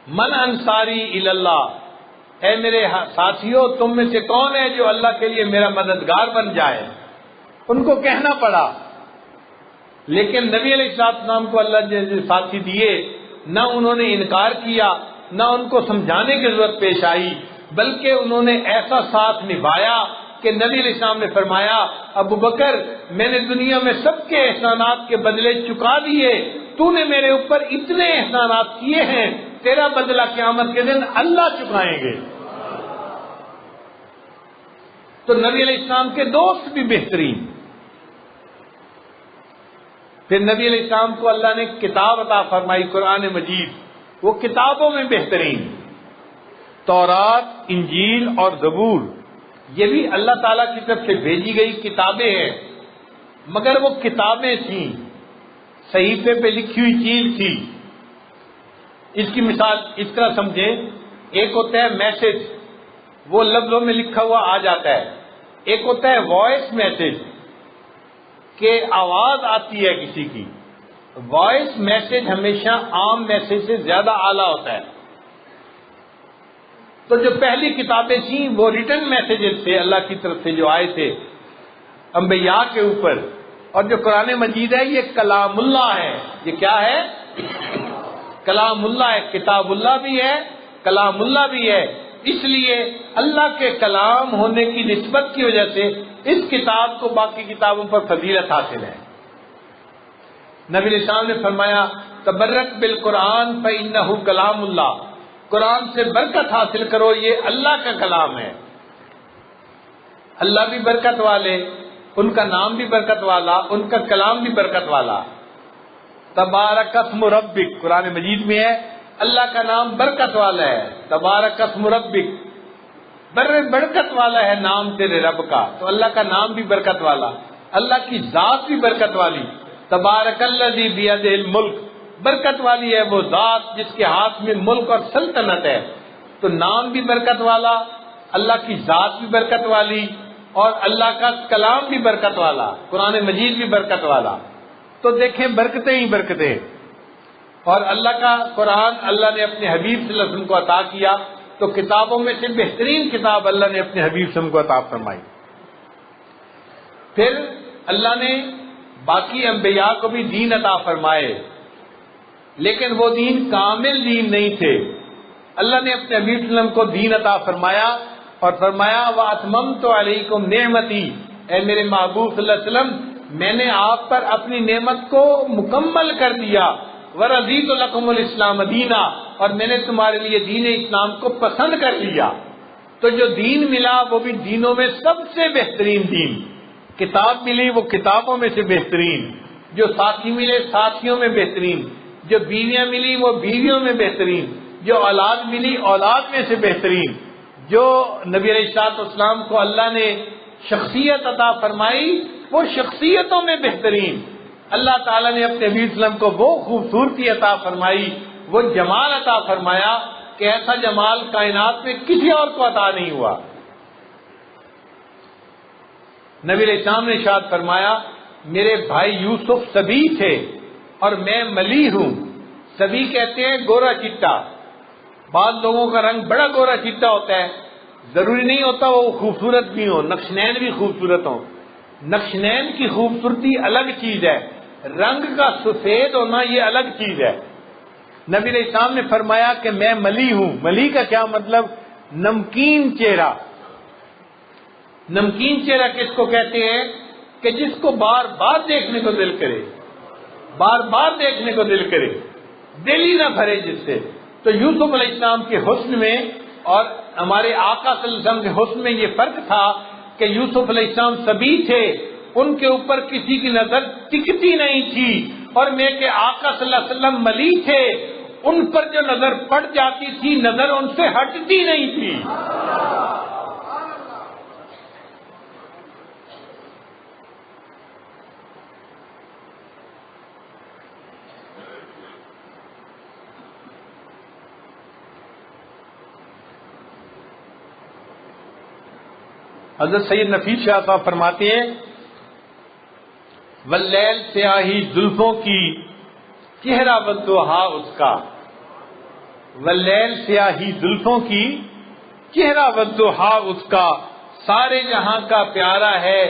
S1: من انصاری الی اللہ، اے میرے ساتھیوں تم میں سے کون ہے جو اللہ کے لیے میرا مددگار بن جائے، ان کو کہنا پڑا۔ لیکن نبی علیہ السلام کو اللہ نے ساتھی دیے، نہ انہوں نے انکار کیا، نہ ان کو سمجھانے کی ضرورت پیش آئی، بلکہ انہوں نے ایسا ساتھ نبھایا کہ نبی علیہ السلام نے فرمایا ابو بکر میں نے دنیا میں سب کے احسانات کے بدلے چکا دیے، تو نے میرے اوپر اتنے احسانات کیے ہیں، تیرا بدلہ قیامت کے دن اللہ چکائیں گے۔ تو نبی علیہ السلام کے دوست بھی بہترین۔ پھر نبی علیہ السلام کو اللہ نے کتاب عطا فرمائی قرآن مجید، وہ کتابوں میں بہترین، تورات، انجیل اور زبور، یہ بھی اللہ تعالیٰ کی طرف سے بھیجی گئی کتابیں ہیں، مگر وہ کتابیں تھیں، صحیفے پہ لکھی ہوئی چیز تھی۔ اس کی مثال اس طرح سمجھیں، ایک ہوتا ہے میسج، وہ لفظوں میں لکھا ہوا آ جاتا ہے، ایک ہوتا ہے وائس میسج کہ آواز آتی ہے کسی کی۔ وائس میسج ہمیشہ عام میسج سے زیادہ اعلیٰ ہوتا ہے۔ تو جو پہلی کتابیں تھیں وہ ریٹن میسیجز تھے اللہ کی طرف سے جو آئے تھے انبیاء کے اوپر، اور جو قرآن مجید ہے یہ کلام اللہ ہے۔ یہ کیا ہے؟ کلام اللہ ہے، کتاب اللہ بھی ہے، کلام اللہ بھی ہے۔ اس لیے اللہ کے کلام ہونے کی نسبت کی وجہ سے اس کتاب کو باقی کتابوں پر فضیلت حاصل ہے۔ نبی علیہ السلام نے فرمایا تبرک بالقرآن فإنہ کلام اللہ، قرآن سے برکت حاصل کرو، یہ اللہ کا کلام ہے۔ اللہ بھی برکت والے، ان کا نام بھی برکت والا، ان کا کلام بھی برکت والا۔ تبارک اسم ربک قرآن مجید میں ہے، اللہ کا نام برکت والا ہے۔ تبارک اسم ربک، برکت والا ہے نام تیرے رب کا، تو اللہ کا نام بھی برکت والا، اللہ کی ذات بھی برکت والی۔ تبارک الذی بیدہ الملک، برکت والی ہے وہ ذات جس کے ہاتھ میں ملک اور سلطنت ہے۔ تو نام بھی برکت والا، اللہ کی ذات بھی برکت والی، اور اللہ کا کلام بھی برکت والا، قرآن مجید بھی برکت والا۔ تو دیکھیں برکتیں ہی برکتیں، اور اللہ کا قرآن اللہ نے اپنے حبیب صلی اللہ علیہ وسلم کو عطا کیا، تو کتابوں میں سے بہترین کتاب اللہ نے اپنے حبیب صلی اللہ علیہ وسلم کو عطا فرمائی۔ پھر اللہ نے باقی انبیاء کو بھی دین عطا فرمائے، لیکن وہ دین کامل دین نہیں تھے۔ اللہ نے اپنے حبیب صلی اللہ علیہ وسلم کو دین عطا فرمایا اور فرمایا وَأَتْمَمْتُ عَلَيْكُمْ نِعْمَتِي، اے میرے محبوب صلی اللہ علیہ وسلم میں نے آپ پر اپنی نعمت کو مکمل کر دیا، وَرَضِيتُ لَكُمُ الْإِسْلَامَ دِينًا، اور میں نے تمہارے لیے دین اسلام کو پسند کر لیا۔ تو جو دین ملا وہ بھی دینوں میں سب سے بہترین دین، کتاب ملی وہ کتابوں میں سے بہترین، جو ساتھی ملے ساتھیوں میں بہترین، جو بیویاں ملی وہ بیویوں میں بہترین، جو اولاد ملی اولاد میں سے بہترین، جو نبی علیہ السلام کو اللہ نے شخصیت عطا فرمائی وہ شخصیتوں میں بہترین۔ اللہ تعالیٰ نے اپنے حبیب صلی اللہ علیہ وسلم کو وہ خوبصورتی عطا فرمائی، وہ جمال عطا فرمایا کہ ایسا جمال کائنات میں کسی اور کو عطا نہیں ہوا۔ نبی علیہ السلام نے ارشاد فرمایا میرے بھائی یوسف سبی تھے اور میں ملی ہوں۔ سبی کہتے ہیں گورا چٹا، بعض لوگوں کا رنگ بڑا گورا چٹا ہوتا ہے، ضروری نہیں ہوتا وہ خوبصورت بھی ہوں، نقشنین بھی خوبصورت ہوں۔ نقشنین کی خوبصورتی الگ چیز ہے، رنگ کا سفید ہونا یہ الگ چیز ہے. نبی علیہ السلام نے فرمایا کہ میں ملی ہوں. ملی کا کیا مطلب؟ نمکین چہرہ. نمکین چہرہ کس کو کہتے ہیں؟ کہ جس کو بار بار دیکھنے کو دل کرے، بار بار دیکھنے کو دل کرے، دل ہی نہ بھرے جس سے. تو یوسف علیہ السلام کے حسن میں اور ہمارے آقا صلی اللہ علیہ وسلم کے حسن میں یہ فرق تھا کہ یوسف علیہ السلام صبی تھے، ان کے اوپر کسی کی نظر ٹکتی نہیں تھی، اور میں کہ آقا صلی اللہ علیہ وسلم ملی تھے، ان پر جو نظر پڑ جاتی تھی نظر ان سے ہٹتی نہیں تھی. حضرت سید نفیس شاہ صاحب فرماتے ہیں واللیل سیاہی زلفوں کی چہرہ والضحا اس کا. واللیل سیاہی زلفوں کی چہرہ والضحا اس کا، سارے جہاں کا پیارا ہے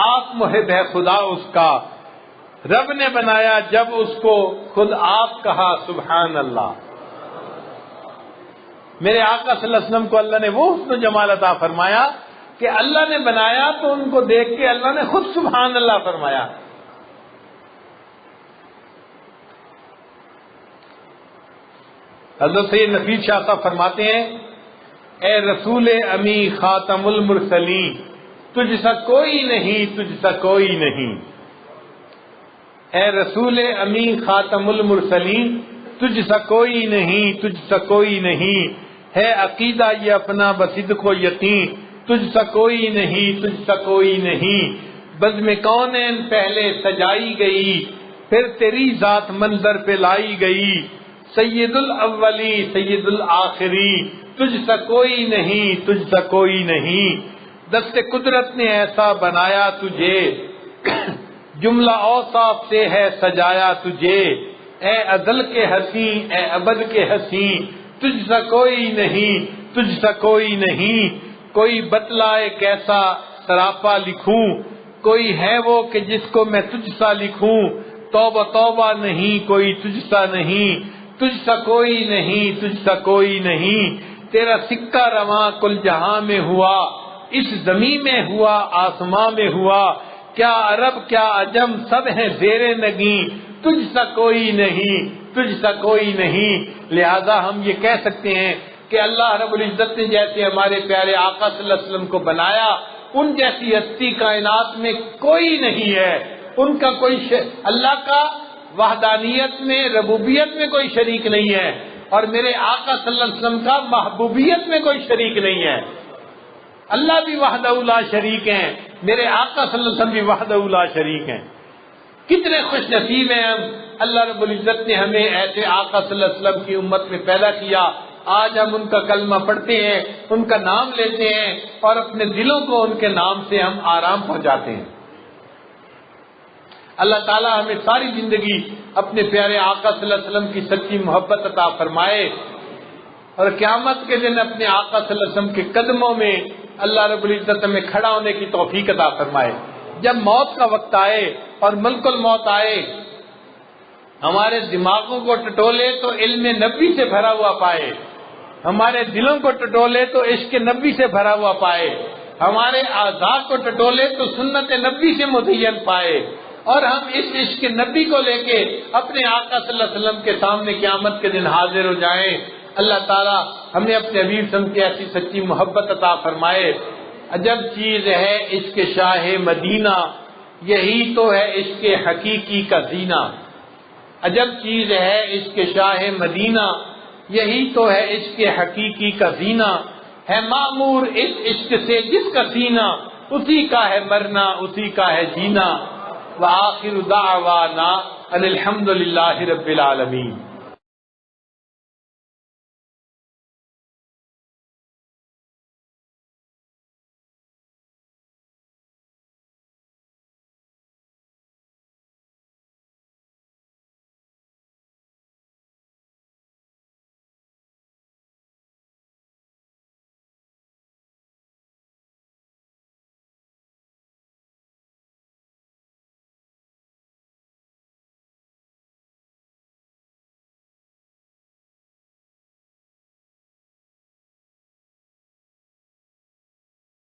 S1: آپ محب ہے خدا اس کا. رب نے بنایا جب اس کو خود آپ کہا سبحان اللہ. میرے آقا صلی اللہ علیہ وسلم کو اللہ نے وہ حسن و جمال عطا فرمایا کہ اللہ نے بنایا تو ان کو دیکھ کے اللہ نے خود سبحان اللہ فرمایا. حضرت سید نفیس شاہ صاحب فرماتے ہیں اے رسول امی خاتم المرسلین تجھ سا کوئی نہیں، تجھ سا کوئی نہیں. اے رسول امی خاتم المرسلین تجھ سا کوئی نہیں، تجھ سا کوئی نہیں. ہے عقیدہ یہ اپنا بصدق و یقین تجھ سا کوئی نہیں، تجھ سا کوئی نہیں. بزم کونین پہلے سجائی گئی، پھر تیری ذات منظر پہ لائی گئی. سید الاولی سید الآخری تجھ سا کوئی نہیں، تجھ سا کوئی نہیں. دست قدرت نے ایسا بنایا تجھے، جملہ اوصاف سے ہے سجایا تجھے. اے ازل کے حسین، اے ابد کے حسین تجھ سا کوئی نہیں، تجھ سا کوئی نہیں. کوئی بتلائے کیسا سراپا لکھوں، کوئی ہے وہ کہ جس کو میں تجھ سا لکھوں. توبہ توبہ نہیں کوئی تجھ سا نہیں، تجھ سا کوئی نہیں، تجھ سا کوئی نہیں. تیرا سکہ رواں کل جہاں میں ہوا، اس زمین میں ہوا آسماں میں ہوا. کیا عرب کیا عجم سب ہیں زیر نگیں، تجھ سا کوئی نہیں، تجھ سا کوئی نہیں. لہذا ہم یہ کہہ سکتے ہیں کہ اللہ رب العزت نے جیسے ہمارے پیارے آقا صلی اللہ علیہ وسلم کو بنایا، ان جیسی ہستی کائنات میں کوئی نہیں ہے. ان کا کوئی اللہ کا وحدانیت میں ربوبیت میں کوئی شریک نہیں ہے، اور میرے آقا صلی اللہ علیہ وسلم کا محبوبیت میں کوئی شریک نہیں ہے. اللہ بھی وحدہ لا شریک ہیں، میرے آقا صلی اللہ علیہ وسلم بھی وحدہ لا شریک ہیں. کتنے خوش نصیب ہیں ہم، اللہ رب العزت نے ہمیں ایسے آقا صلی اللہ علیہ وسلم کی امت میں پیدا کیا. آج ہم ان کا کلمہ پڑھتے ہیں، ان کا نام لیتے ہیں، اور اپنے دلوں کو ان کے نام سے ہم آرام پہنچاتے ہیں. اللہ تعالیٰ ہمیں ساری زندگی اپنے پیارے آقا صلی اللہ علیہ وسلم کی سچی محبت عطا فرمائے، اور قیامت کے دن اپنے آقا صلی اللہ علیہ وسلم کے قدموں میں اللہ رب العزت ہمیں کھڑا ہونے کی توفیق عطا فرمائے. جب موت کا وقت آئے اور ملک الموت آئے، ہمارے دماغوں کو ٹٹولے تو علم نبی سے بھرا ہوا پائے، ہمارے دلوں کو ٹٹولے تو عشق نبی سے بھرا ہوا پائے، ہمارے اعضاء کو ٹٹولے تو سنت نبی سے مزین پائے، اور ہم اس عشق نبی کو لے کے اپنے آقا صلی اللہ علیہ وسلم کے سامنے قیامت کے دن حاضر ہو جائیں. اللہ تعالیٰ ہمیں اپنے حبیب صلی اللہ علیہ وسلم کی ایسی سچی محبت عطا فرمائے. عجب چیز ہے عشق شاہ مدینہ، یہی تو ہے عشق حقیقی کا زینہ. عجب چیز ہے عشق شاہ مدینہ، یہی تو ہے عشق حقیقی کا زینہ. ہے معمور اس عشق سے جس کا سینہ، اسی کا ہے مرنا اسی کا ہے جینا. وآخر دعوانا ان الحمد للہ رب العالمین.